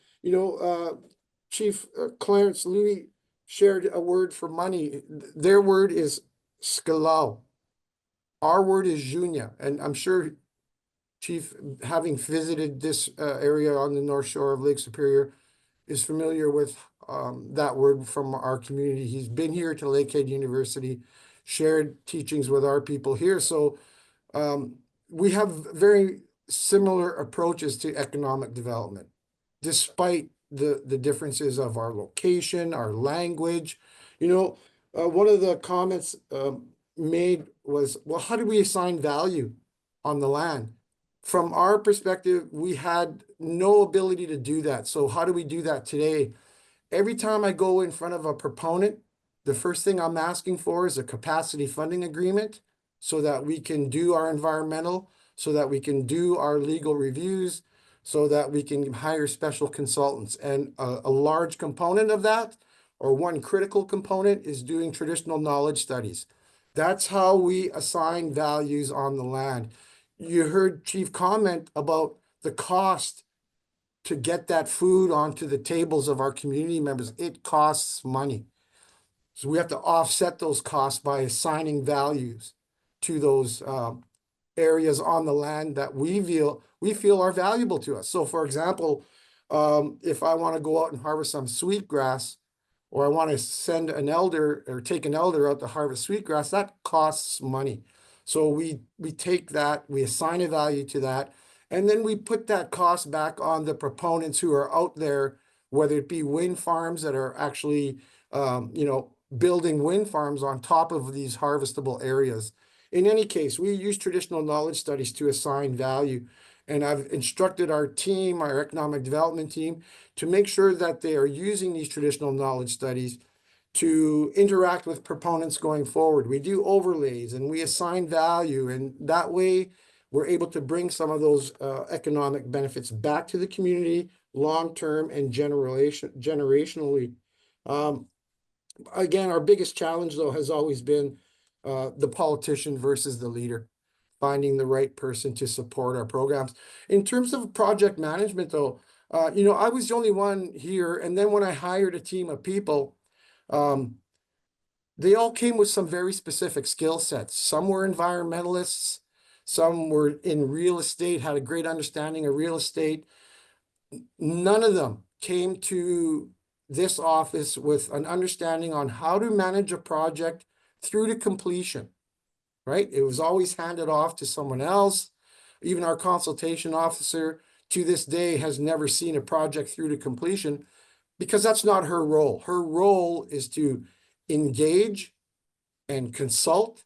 Chief Clarence Louie shared a word for money. Their word is skalau. Our word is junya, and I'm sure Chief, having visited this area on the North Shore of Lake Superior, is familiar with that word from our community. He's been here to Lakehead University, shared teachings with our people here. So we have very similar approaches to economic development, despite the differences of our location, our language. One of the comments made was, well, how do we assign value on the land? From our perspective, we had no ability to do that. So how do we do that today? Every time I go in front of a proponent, the first thing I'm asking for is a capacity funding agreement so that we can do our environmental, so that we can do our legal reviews, so that we can hire special consultants. And a large component of that, or one critical component, is doing traditional knowledge studies. That's how we assign values on the land. You heard Chief comment about the cost to get that food onto the tables of our community members. It costs money. So we have to offset those costs by assigning values to those areas on the land that we feel are valuable to us. So for example, if I want to go out and harvest some sweetgrass, or I want to send an elder or take an elder out to harvest sweetgrass, that costs money. So we take that, we assign a value to that, and then we put that cost back on the proponents who are out there, whether it be wind farms that are actually, building wind farms on top of these harvestable areas. In any case, we use traditional knowledge studies to assign value. And I've instructed our team, our economic development team, to make sure that they are using these traditional knowledge studies to interact with proponents going forward. We do overlays and we assign value, and that way we're able to bring some of those economic benefits back to the community long-term and generationally. Again, our biggest challenge, though, has always been the politician versus the leader, finding the right person to support our programs. In terms of project management, though, I was the only one here. And then when I hired a team of people, they all came with some very specific skill sets. Some were environmentalists, some were in real estate, had a great understanding of real estate. None of them came to this office with an understanding on how to manage a project through to completion, right? It was always handed off to someone else. Even our consultation officer to this day has never seen a project through to completion because that's not her role. Her role is to engage and consult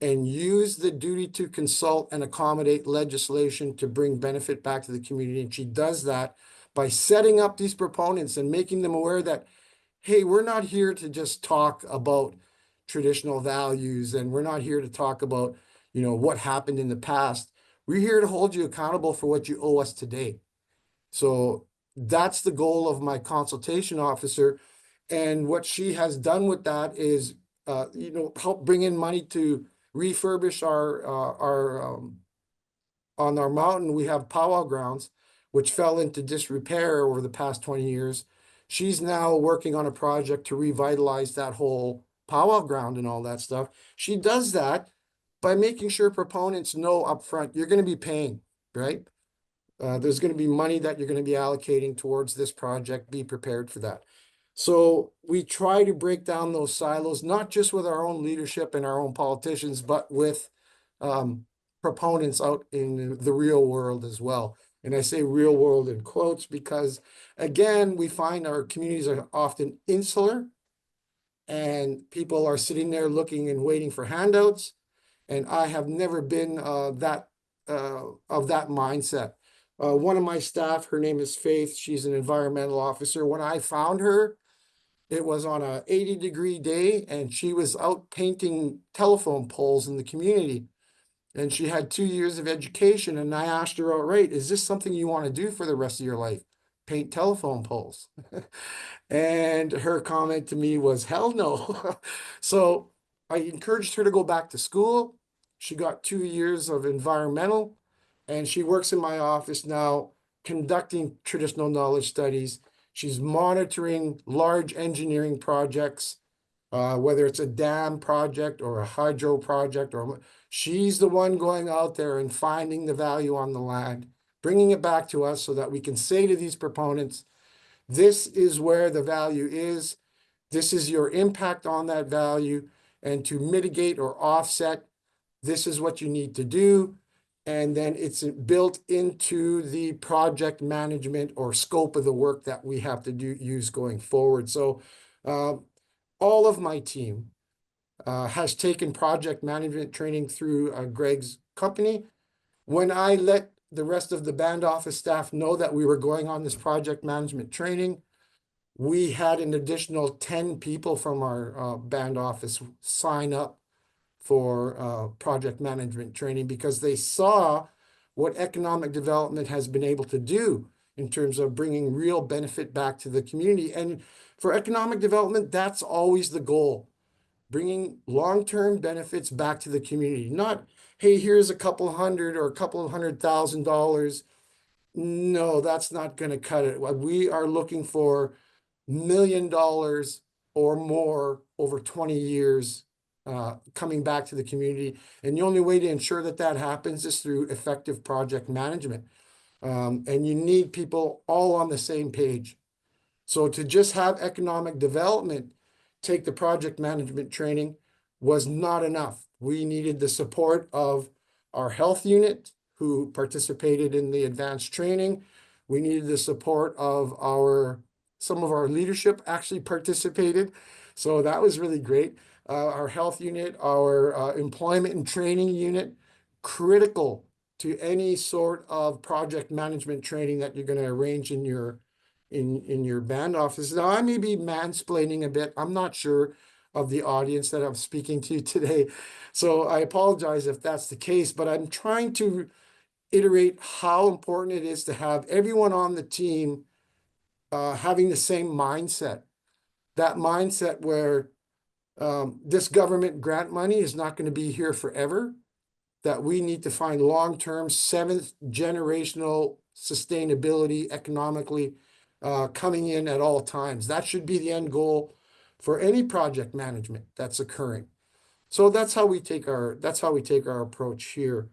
and use the duty to consult and accommodate legislation to bring benefit back to the community. And she does that by setting up these proponents and making them aware that, hey, we're not here to just talk about traditional values, and we're not here to talk about, what happened in the past. We're here to hold you accountable for what you owe us today. So that's the goal of my consultation officer. And what she has done with that is, help bring in money to refurbish on our mountain. We have powwow grounds, which fell into disrepair over the past 20 years. She's now working on a project to revitalize that whole powwow ground and all that stuff. She does that by making sure proponents know upfront, you're going to be paying, right? There's going to be money that you're going to be allocating towards this project. Be prepared for that. So we try to break down those silos, not just with our own leadership and our own politicians, but with proponents out in the real world as well. And I say real world in quotes because, again, we find our communities are often insular and people are sitting there looking and waiting for handouts. And I have never been of that mindset. One of my staff, her name is Faith. She's an environmental officer. When I found her, it was on a 80-degree day, and she was out painting telephone poles in the community. And she had 2 years of education. And I asked her outright, is this something you want to do for the rest of your life? Paint telephone poles? And her comment to me was, hell no. So I encouraged her to go back to school. She got 2 years of environmental, and she works in my office now conducting traditional knowledge studies. She's monitoring large engineering projects, whether it's a dam project or a hydro project, or she's the one going out there and finding the value on the land, bringing it back to us so that we can say to these proponents, this is where the value is. This is your impact on that value. And to mitigate or offset, this is what you need to do. And then it's built into the project management or scope of the work that we have to use going forward. So all of my team has taken project management training through Greg's company. When I let the rest of the band office staff know that we were going on this project management training, we had an additional 10 people from our band office sign up for project management training because they saw what economic development has been able to do in terms of bringing real benefit back to the community. And for economic development, that's always the goal, bringing long-term benefits back to the community. Not, hey, here's a couple hundred or a couple of $100,000. No, that's not going to cut it. We are looking for $1 million or more over 20 years coming back to the community. And the only way to ensure that that happens is through effective project management. And you need people all on the same page. So to just have economic development take the project management training was not enough. We needed the support of our health unit who participated in the advanced training. We needed the support of some of our leadership actually participated. So that was really great. Our health unit, our employment and training unit, critical to any sort of project management training that you're going to arrange in your band office. Now, I may be mansplaining a bit. I'm not sure of the audience that I'm speaking to today. So I apologize if that's the case, but I'm trying to iterate how important it is to have everyone on the team having the same mindset. That mindset where this government grant money is not going to be here forever, that we need to find long-term, seventh generational sustainability economically coming in at all times. That should be the end goal for any project management that's occurring. So that's how we take our approach here.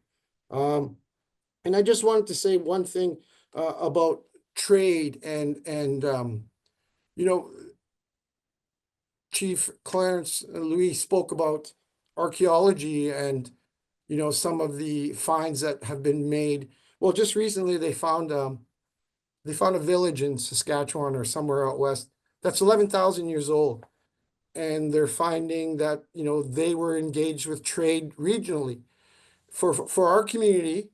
And I just wanted to say one thing about trade you know, Chief Clarence Louie spoke about archaeology and, you know, some of the finds that have been made. Well, just recently they found a village in Saskatchewan or somewhere out west that's 11,000 years old. And they're finding that, you know, they were engaged with trade regionally. For our community,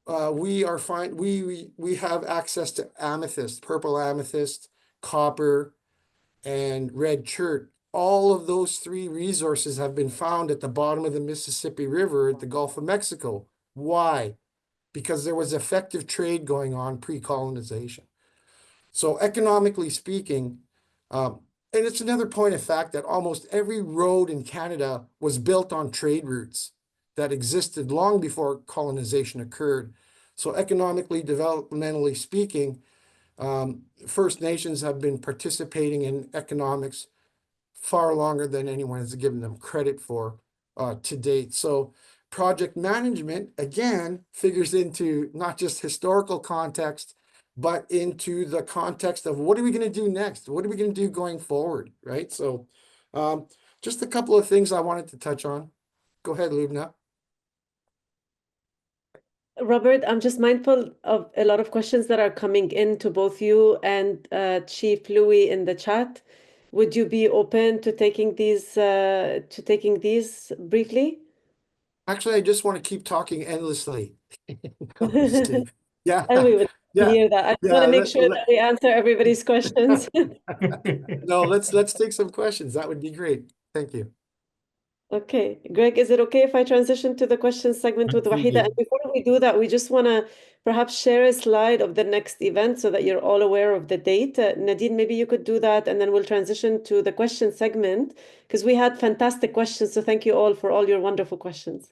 we have access to amethyst, purple amethyst, copper, and red chert. All of those three resources have been found at the bottom of the Mississippi River at the Gulf of Mexico. Why? Because there was effective trade going on pre-colonization. So economically speaking, and it's another point of fact that almost every road in Canada was built on trade routes that existed long before colonization occurred. So economically, developmentally speaking, First Nations have been participating in economics far longer than anyone has given them credit for to date. So project management, again, figures into not just historical context, but into the context of what are we going to do next? What are we going to do going forward, right? So just a couple of things I wanted to touch on. Go ahead, Lubna. Robert, I'm just mindful of a lot of questions that are coming in to both you and Chief Louie in the chat. Would you be open to taking these briefly? Actually, I just want to keep talking endlessly. No, I'm just kidding. Yeah, And we would yeah, hear that. I just want to make sure that we answer everybody's questions. No, let's take some questions. That would be great. Thank you. Okay, Greg, is it okay if I transition to the question segment with Absolutely. Wahida? And before we do that, we just want to perhaps share a slide of the next event so that you're all aware of the date. Nadine, maybe you could do that, and then we'll transition to the question segment because we had fantastic questions. So thank you all for all your wonderful questions.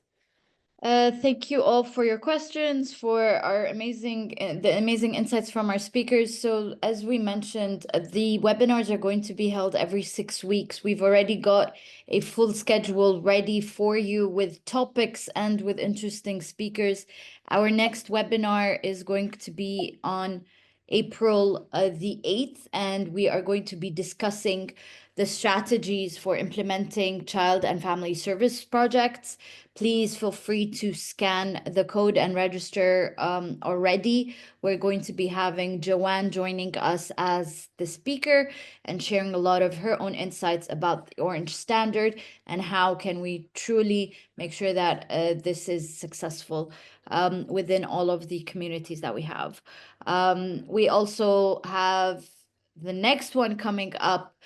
Thank you all for your questions, for our the amazing insights from our speakers. So as we mentioned, the webinars are going to be held every 6 weeks. We've already got a full schedule ready for you with topics and with interesting speakers. Our next webinar is going to be on April the 8th, and we are going to be discussing the strategies for implementing child and family service projects. Please feel free to scan the code and register already. We're going to be having Joanne joining us as the speaker and sharing a lot of her own insights about the Orange Standard and how can we truly make sure that this is successful within all of the communities that we have. We also have the next one coming up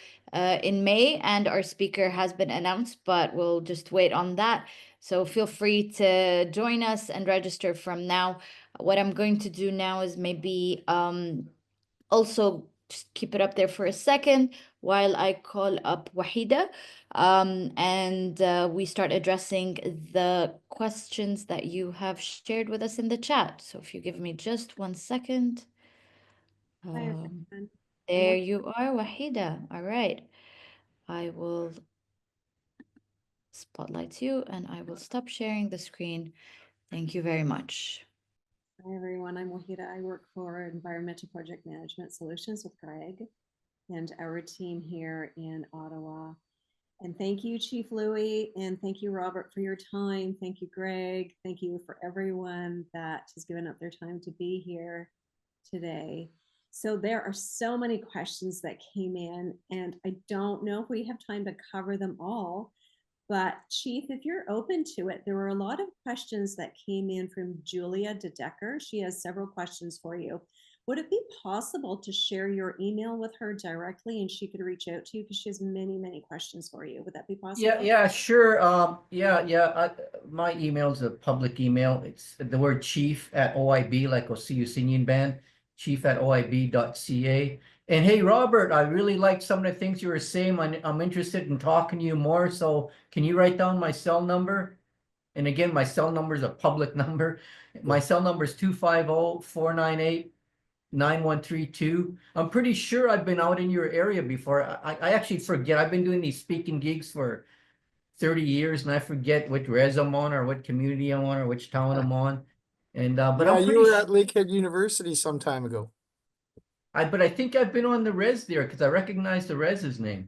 in May, and our speaker has been announced, but we'll just wait on that. So feel free to join us and register from now. What I'm going to do now is maybe also just keep it up there for a second while I call up Wahida and we start addressing the questions that you have shared with us in the chat. So if you give me just 1 second. There you are, Wahida. All right. I will spotlight you and I will stop sharing the screen. Thank you very much. Hi, everyone. I'm Wahida. I work for Environmental Project Management Solutions with Greg and our team here in Ottawa. And thank you, Chief Louie, and thank you, Robert, for your time. Thank you, Greg. Thank you for everyone that has given up their time to be here today. So there are so many questions that came in, and I don't know if we have time to cover them all. But Chief, if you're open to it, there were a lot of questions that came in from Julia De Decker. She has several questions for you. Would it be possible to share your email with her directly and she could reach out to you because she has many, many questions for you? Would that be possible? Yeah, sure. My email is a public email. It's the word chief at OIB, like Osoyoos Indian Band, chief@oib.ca. And hey, Robert, I really liked some of the things you were saying. I'm interested in talking to you more. So can you write down my cell number? And again, my cell number is a public number. My cell number is 250-498-9132. I'm pretty sure I've been out in your area before. I actually forget. I've been doing these speaking gigs for 30 years and I forget what res I'm on or what community I'm on or which town I'm on. And but Yeah, I'm you pretty were at Lakehead University some time ago. But I think I've been on the res there because I recognize the res's name.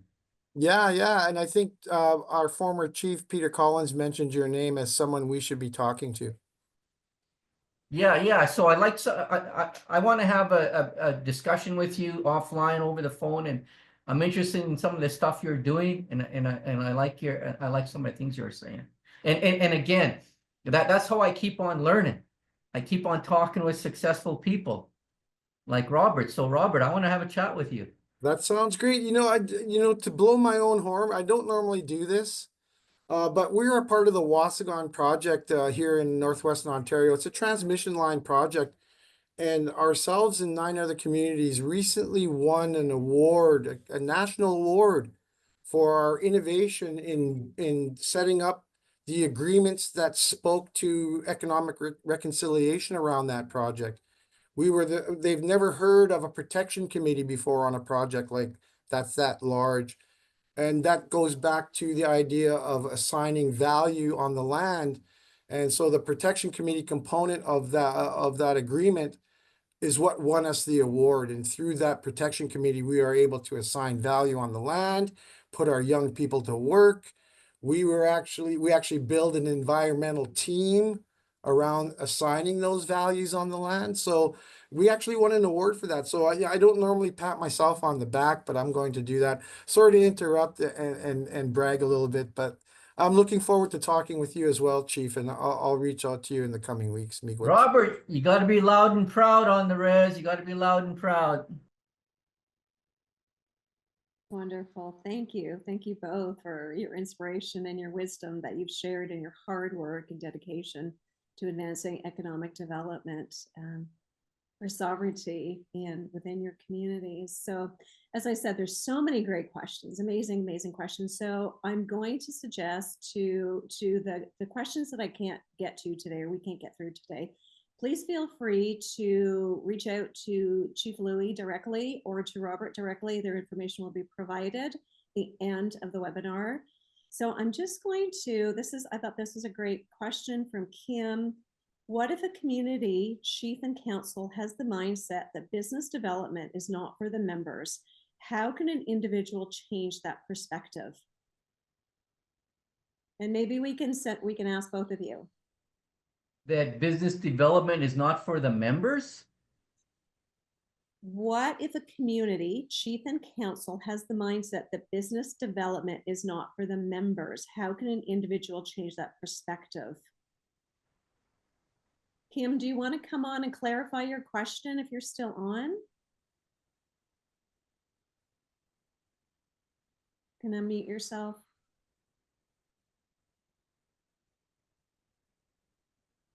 Yeah, and I think our former chief, Peter Collins, mentioned your name as someone we should be talking to. Yeah. So I want to have a discussion with you offline over the phone, and I'm interested in some of the stuff you're doing, and I like some of the things you're saying. And again, that's how I keep on learning. I keep on talking with successful people like Robert. So Robert, I want to have a chat with you. That sounds great. To blow my own horn, I don't normally do this, but we're a part of the Wasagon project here in Northwestern Ontario. It's a transmission line project, and ourselves and 9 other communities recently won an award, a national award, for our innovation in setting up the agreements that spoke to economic reconciliation around that project. They've never heard of a protection committee before on a project like that's that large. And that goes back to the idea of assigning value on the land. And so the protection committee component of that agreement is what won us the award. And through that protection committee, we are able to assign value on the land, put our young people to work. We actually build an environmental team around assigning those values on the land. So we actually won an award for that. So I don't normally pat myself on the back, but I'm going to do that. Sorry to interrupt and brag a little bit, but I'm looking forward to talking with you as well, Chief, and I'll reach out to you in the coming weeks. Robert, you got to be loud and proud on the res. You got to be loud and proud. Wonderful. Thank you. Thank you both for your inspiration and your wisdom that you've shared and your hard work and dedication to advancing economic development for sovereignty and within your communities. So as I said, there's so many great questions, amazing questions. So I'm going to suggest to the questions that I can't get to today, or we can't get through today, please feel free to reach out to Chief Louie directly or to Robert directly. Their information will be provided at the end of the webinar. So I'm just going to, I thought this is a great question from Kim. What if a community chief and council has the mindset that business development is not for the members? How can an individual change that perspective? And maybe we can ask both of you. That business development is not for the members? What if a community chief and council has the mindset that business development is not for the members? How can an individual change that perspective? Kim, do you want to come on and clarify your question if you're still on? Can you unmute yourself?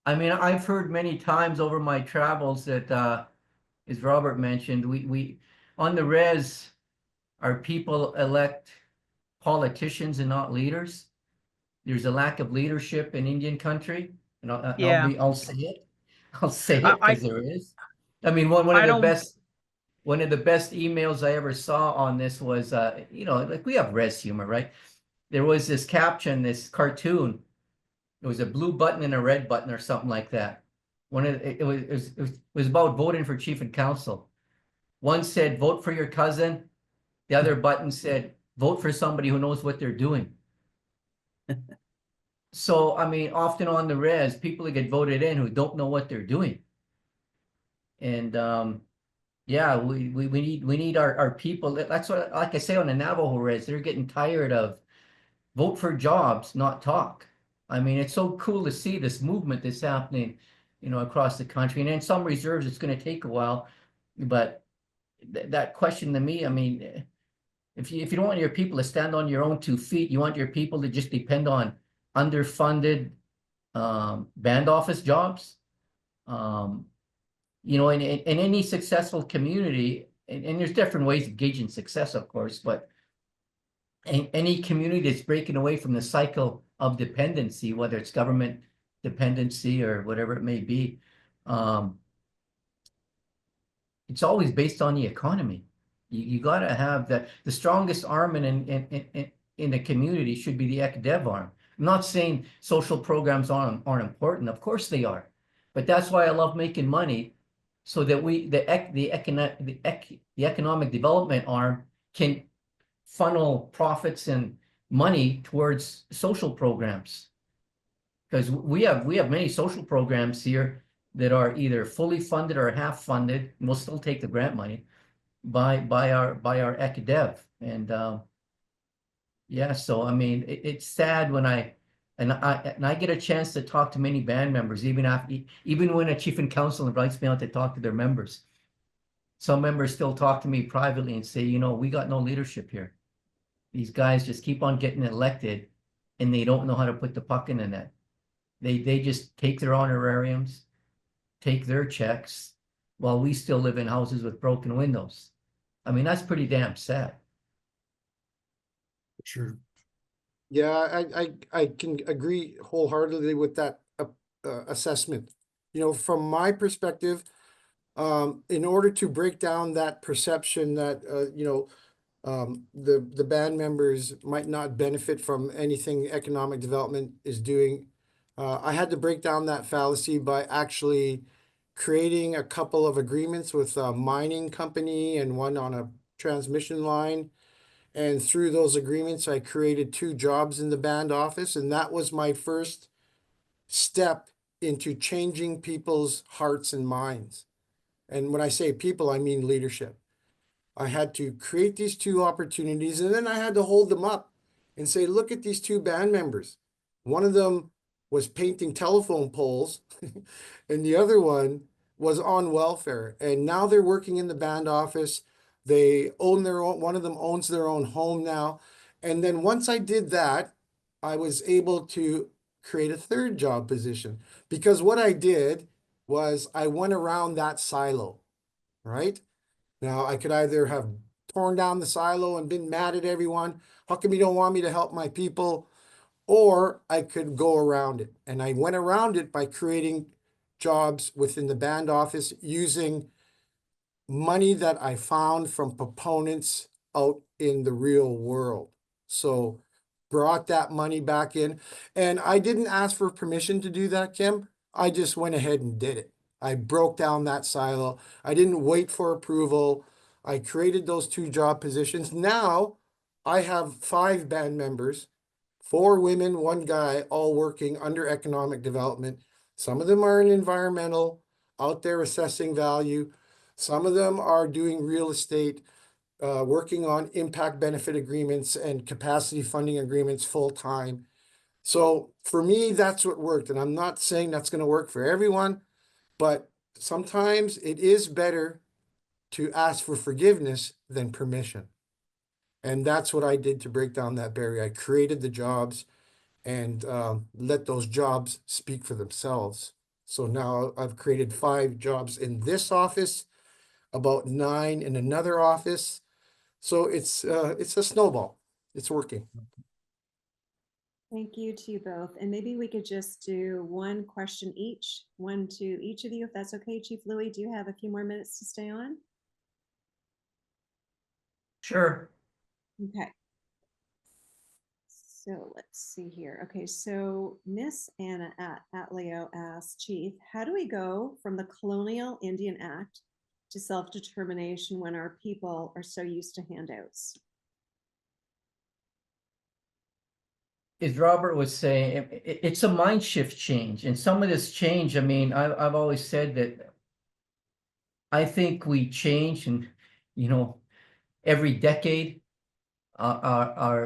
I mean, I've heard many times over my travels that, as Robert mentioned, we on the res, our people elect politicians and not leaders. There's a lack of leadership in Indian country, and I'll say it. I'll say it because there is. I mean, one of the best emails I ever saw on this was, like we have res humor, right? There was this caption, this cartoon. It was a blue button and a red button or something like that. It was about voting for chief and council. One said, vote for your cousin. The other button said, vote for somebody who knows what they're doing. So, I mean, often on the res, people who get voted in who don't know what they're doing. And yeah, we need our people. That's what, like I say, on the Navajo res, they're getting tired of vote for jobs, not talk. I mean, it's so cool to see this movement that's happening, across the country. And in some reserves, it's going to take a while. But that question to me, I mean, if you don't want your people to stand on your own 2 feet, you want your people to just depend on underfunded band office jobs. In any successful community, and there's different ways of gauging success, of course, but any community that's breaking away from the cycle of dependency, whether it's government dependency or whatever it may be, it's always based on the economy. You got to have the strongest arm in the community should be the ECDEV arm. I'm not saying social programs aren't important. Of course they are. But that's why I love making money, so that the economic development arm can funnel profits and money towards social programs. Because we have many social programs here that are either fully funded or half funded, and we'll still take the grant money by our ec dev. And yeah, so I mean, it's sad when I get a chance to talk to many band members, even when a chief and council invites me out to talk to their members. Some members still talk to me privately and say, you know, we got no leadership here. These guys just keep on getting elected and they don't know how to put the puck in the net. They just take their honorariums, take their checks, while we still live in houses with broken windows. I mean, that's pretty damn sad. Sure. Yeah, I can agree wholeheartedly with that assessment. You know, from my perspective, in order to break down that perception that you know, the band members might not benefit from anything economic development is doing, I had to break down that fallacy by actually creating a couple of agreements with a mining company and one on a transmission line. And through those agreements, I created 2 jobs in the band office. And that was my first step into changing people's hearts and minds. And when I say people, I mean leadership. I had to create these 2 opportunities, and then I had to hold them up and say, look at these 2 band members. One of them was painting telephone poles, and the other one was on welfare. And now they're working in the band office. They own their own, one of them owns their own home now. And then once I did that, I was able to create a 3rd job position, because what I did was I went around that silo, right? Now I could either have torn down the silo and been mad at everyone. How come you don't want me to help my people? Or I could go around it. And I went around it by creating jobs within the band office using money that I found from proponents out in the real world. So brought that money back in. And I didn't ask for permission to do that, Kim. I just went ahead and did it. I broke down that silo. I didn't wait for approval. I created those 2 job positions. Now I have 5 band members, 4 women, 1 guy, all working under economic development. Some of them are in environmental, out there assessing value. Some of them are doing real estate, working on impact benefit agreements and capacity funding agreements full time. So for me, that's what worked. And I'm not saying that's going to work for everyone, but sometimes it is better to ask for forgiveness than permission. And that's what I did to break down that barrier. I created the jobs and let those jobs speak for themselves. So now I've created 5 jobs in this office, about 9 in another office. So it's a snowball. It's working. Thank you to you both. And maybe we could just do 1 question each, 1 to each of you, if that's okay. Chief Louie, do you have a few more minutes to stay on? Sure. Okay. So let's see here. Okay, so Miss Anna Atleo asks, Chief, how do we go from the colonial Indian Act to self-determination when our people are so used to handouts? As Robert was saying, it's a mind shift change. And some of this change, I mean, I've always said that I think we change, and, you know, every decade,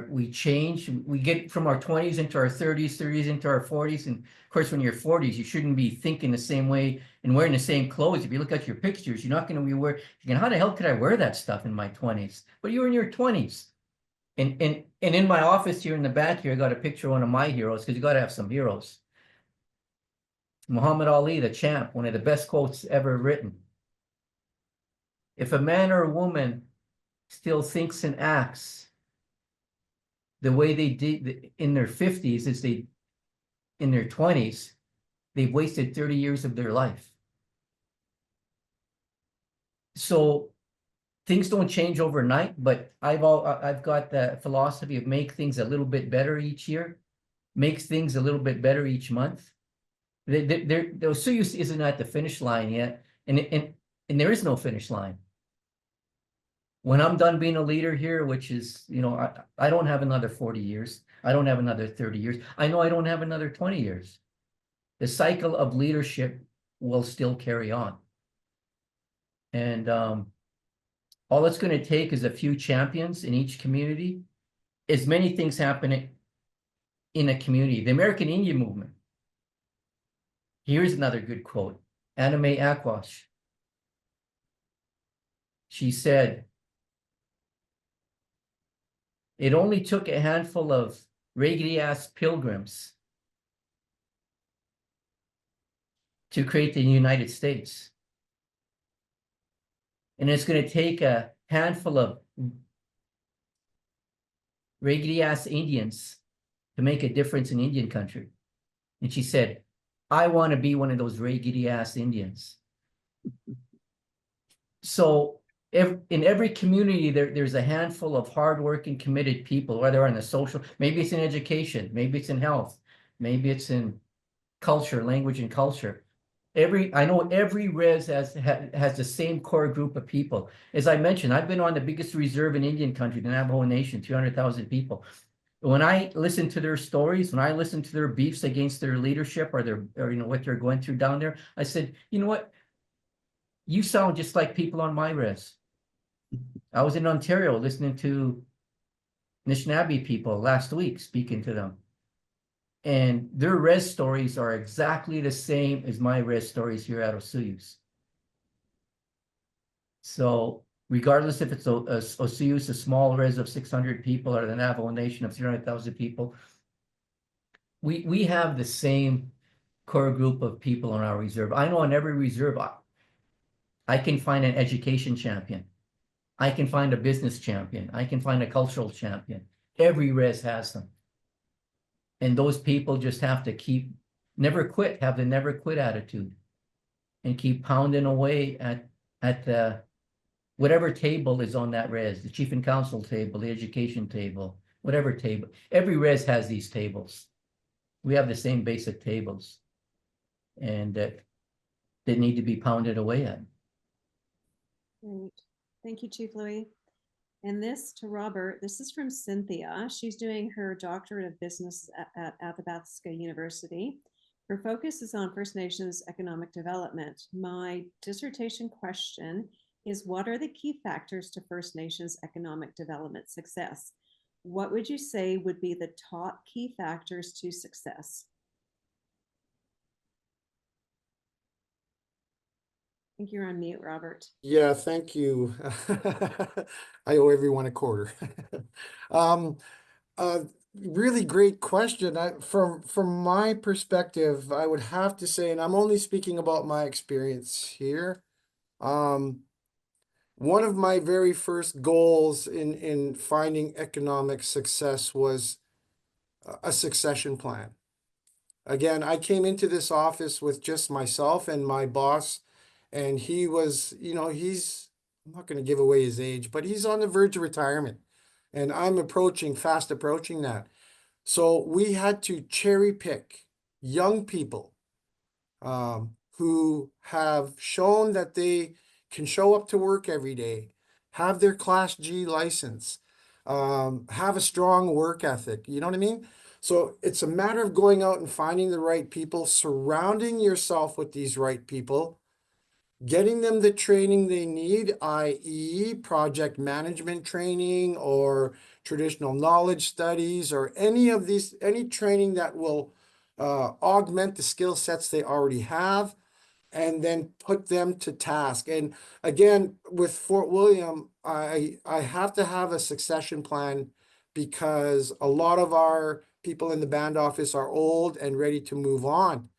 we change. We get from our 20s into our 30s, 30s into our 40s. And of course, when you're 40s, you shouldn't be thinking the same way and wearing the same clothes. If you look at your pictures, you're not going to be wearing, how the hell could I wear that stuff in my 20s? But you were in your 20s. And in my office here in the back here, I got a picture of one of my heroes, because you got to have some heroes. Muhammad Ali, the champ, one of the best quotes ever written. If a man or a woman still thinks and acts the way they did in their 50s as they in their 20s, they've wasted 30 years of their life. So things don't change overnight, but I've got the philosophy of make things a little bit better each year, makes things a little bit better each month. The Osoyoos isn't at the finish line yet, and And there is no finish line. When I'm done being a leader here, which is, I don't have another 40 years. I don't have another 30 years. I know I don't have another 20 years. The cycle of leadership will still carry on. And all it's going to take is a few champions in each community. As many things happening in a community. The American Indian movement. Here's another good quote. Anna Mae Aquash. She said, it only took a handful of raggedy-ass pilgrims to create the United States. And it's going to take a handful of raggedy-ass Indians to make a difference in Indian country. And she said, I want to be one of those raggedy-ass Indians. So in every community, there's a handful of hardworking, committed people, whether in the social, maybe it's in education, maybe it's in health, maybe it's in culture, language and culture. I know every res has the same core group of people. As I mentioned, I've been on the biggest reserve in Indian country, the Navajo Nation, 200,000 people. When I listen to their stories, when I listen to their beefs against their leadership or what they're going through down there, I said, you know what? You sound just like people on my res. I was in Ontario listening to Anishinaabe people last week, speaking to them. And their res stories are exactly the same as my res stories here at Osoyoos. So regardless if it's Osoyoos, a small res of 600 people, or the Navajo Nation of 300,000 people, we have the same core group of people on our reserve. I know on every reserve, I can find an education champion. I can find a business champion. I can find a cultural champion. Every res has them. And those people just have to never quit, have the never quit attitude, and keep pounding away at the whatever table is on that res, the chief and council table, the education table, whatever table. Every res has these tables. We have the same basic tables, and that need to be pounded away at. Great. Thank you, Chief Louie. And this to Robert, this is from Cynthia. She's doing her doctorate of business at Athabasca University. Her focus is on First Nations economic development. My dissertation question is, what are the key factors to First Nations economic development success? What would you say would be the top key factors to success? I think you're on mute, Robert. Yeah, thank you. I owe everyone a quarter. Really great question. From my perspective, I would have to say, and I'm only speaking about my experience here. One of my very first goals in finding economic success was a succession plan. Again, I came into this office with just myself and my boss, and he was, I'm not going to give away his age, but he's on the verge of retirement, and I'm fast approaching that. So we had to cherry pick young people who have shown that they can show up to work every day, have their Class G license, have a strong work ethic. You know what I mean? So it's a matter of going out and finding the right people, surrounding yourself with these right people, getting them the training they need, i.e. project management training or traditional knowledge studies or any training that will augment the skill sets they already have, and then put them to task. And again, with Fort William, I have to have a succession plan because a lot of our people in the band office are old and ready to move on.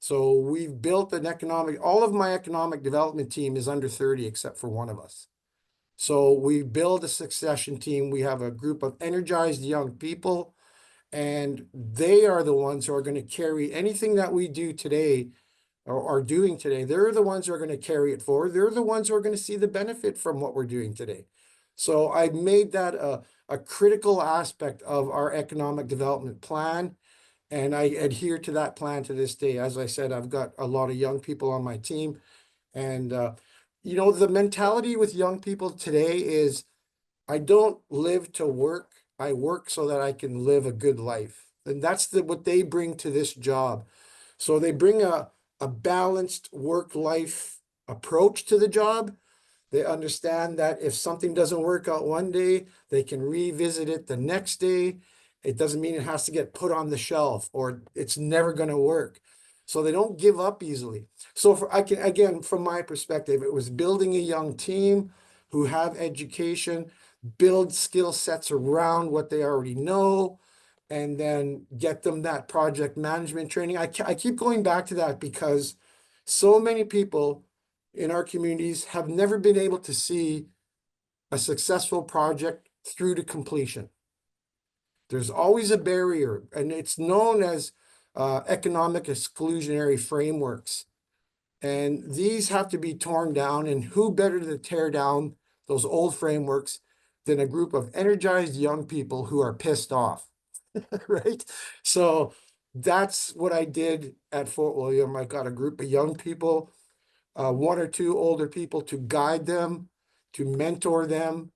So we've built all of my economic development team is under 30 except for one of us. So we build a succession team. We have a group of energized young people, and they are the ones who are going to carry anything that we do today or are doing today. They're the ones who are going to carry it forward. They're the ones who are going to see the benefit from what we're doing today. So I made that a critical aspect of our economic development plan. And I adhere to that plan to this day. As I said, I've got a lot of young people on my team. And you know, the mentality with young people today is, I don't live to work. I work so that I can live a good life. And that's what they bring to this job. So they bring a balanced work-life approach to the job. They understand that if something doesn't work out one day, they can revisit it the next day. It doesn't mean it has to get put on the shelf or it's never going to work. So they don't give up easily. So again, from my perspective, it was building a young team who have education, build skill sets around what they already know, and then get them that project management training. I keep going back to that because so many people in our communities have never been able to see a successful project through to completion. There's always a barrier, and it's known as economic exclusionary frameworks. And these have to be torn down, and who better to tear down those old frameworks than a group of energized young people who are pissed off, right? So that's what I did at Fort William. I got a group of young people, one or two older people to guide them, to mentor them.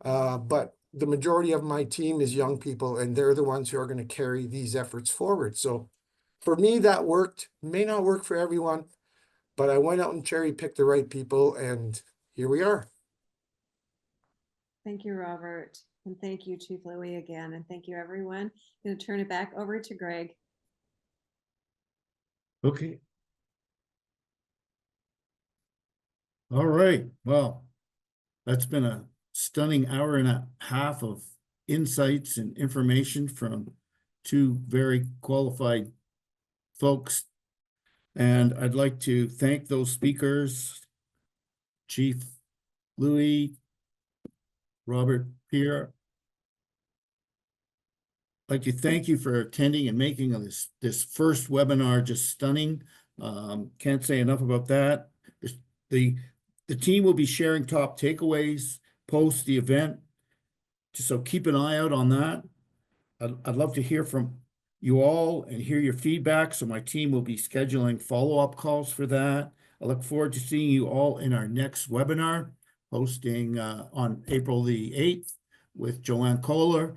But the majority of my team is young people, and they're the ones who are going to carry these efforts forward. So for me, that worked. May not work for everyone, but I went out and cherry picked the right people, and here we are. Thank you, Robert. And thank you, Chief Louie, again. And thank you, everyone. I'm going to turn it back over to Greg. Okay. All right. Well, that's been a stunning hour and a half of insights and information from two very qualified folks. And I'd like to thank those speakers, Chief Louie, Robert, Pierre. I'd like to thank you for attending and making this first webinar just stunning. Can't say enough about that. The team will be sharing top takeaways post the event, so keep an eye out on that. I'd love to hear from you all and hear your feedback, so my team will be scheduling follow-up calls for that. I look forward to seeing you all in our next webinar, hosting on April the 8th with Joanne Kohler.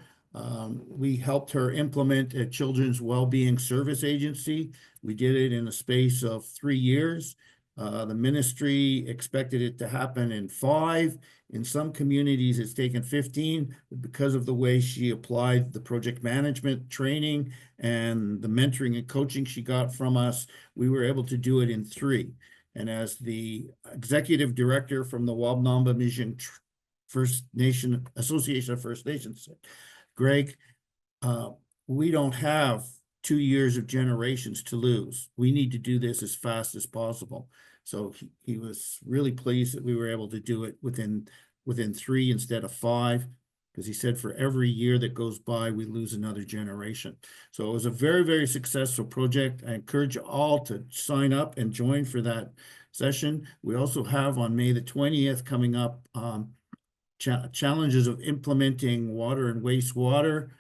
We helped her implement a children's well-being service agency. We did it in a space of 3 years. The ministry expected it to happen in 5. In some communities, it's taken 15. Because of the way she applied the project management training and the mentoring and coaching she got from us, we were able to do it in 3. And as the executive director from the Wabnamba Mission First Nation Association of First Nations, Greg, we don't have 2 years of generations to lose. We need to do this as fast as possible. So he was really pleased that we were able to do it within 3 instead of 5, because he said for every year that goes by, we lose another generation. So it was a very, very successful project. I encourage you all to sign up and join for that session. We also have on May the 20th coming up challenges of implementing water and wastewater.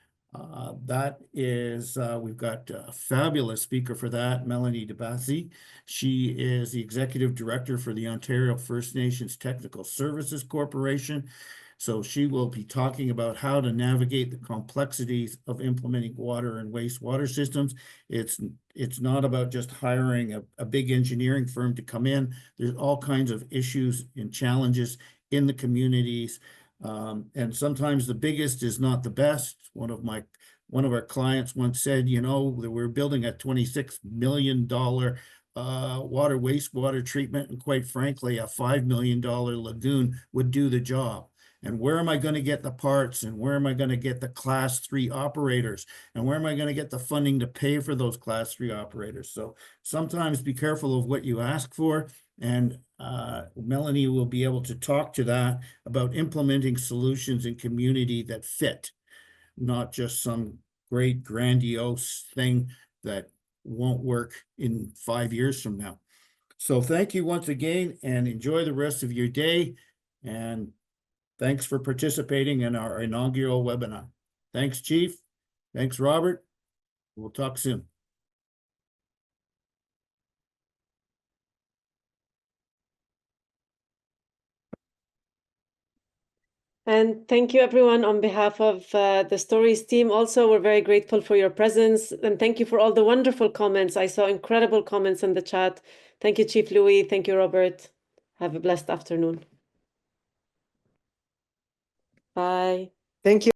That is, we've got a fabulous speaker for that, Melanie DeBassi. She is the executive director for the Ontario First Nations Technical Services Corporation. So she will be talking about how to navigate the complexities of implementing water and wastewater systems. It's not about just hiring a big engineering firm to come in. There's all kinds of issues and challenges in the communities. And sometimes the biggest is not the best. One of our clients once said, you know, that we're building a $26 million water wastewater treatment, and quite frankly, a $5 million lagoon would do the job. And where am I going to get the parts? And where am I going to get the class 3 operators? And where am I going to get the funding to pay for those class 3 operators? So sometimes be careful of what you ask for. And Melanie will be able to talk to that about implementing solutions in community that fit, not just some great grandiose thing that won't work in 5 years from now. So thank you once again, and enjoy the rest of your day. And thanks for participating in our inaugural webinar. Thanks, Chief. Thanks, Robert. We'll talk soon. And thank you, everyone, on behalf of the Stories team. Also, we're very grateful for your presence. And thank you for all the wonderful comments. I saw incredible comments in the chat. Thank you, Chief Louie. Thank you, Robert. Have a blessed afternoon. Bye. Thank you.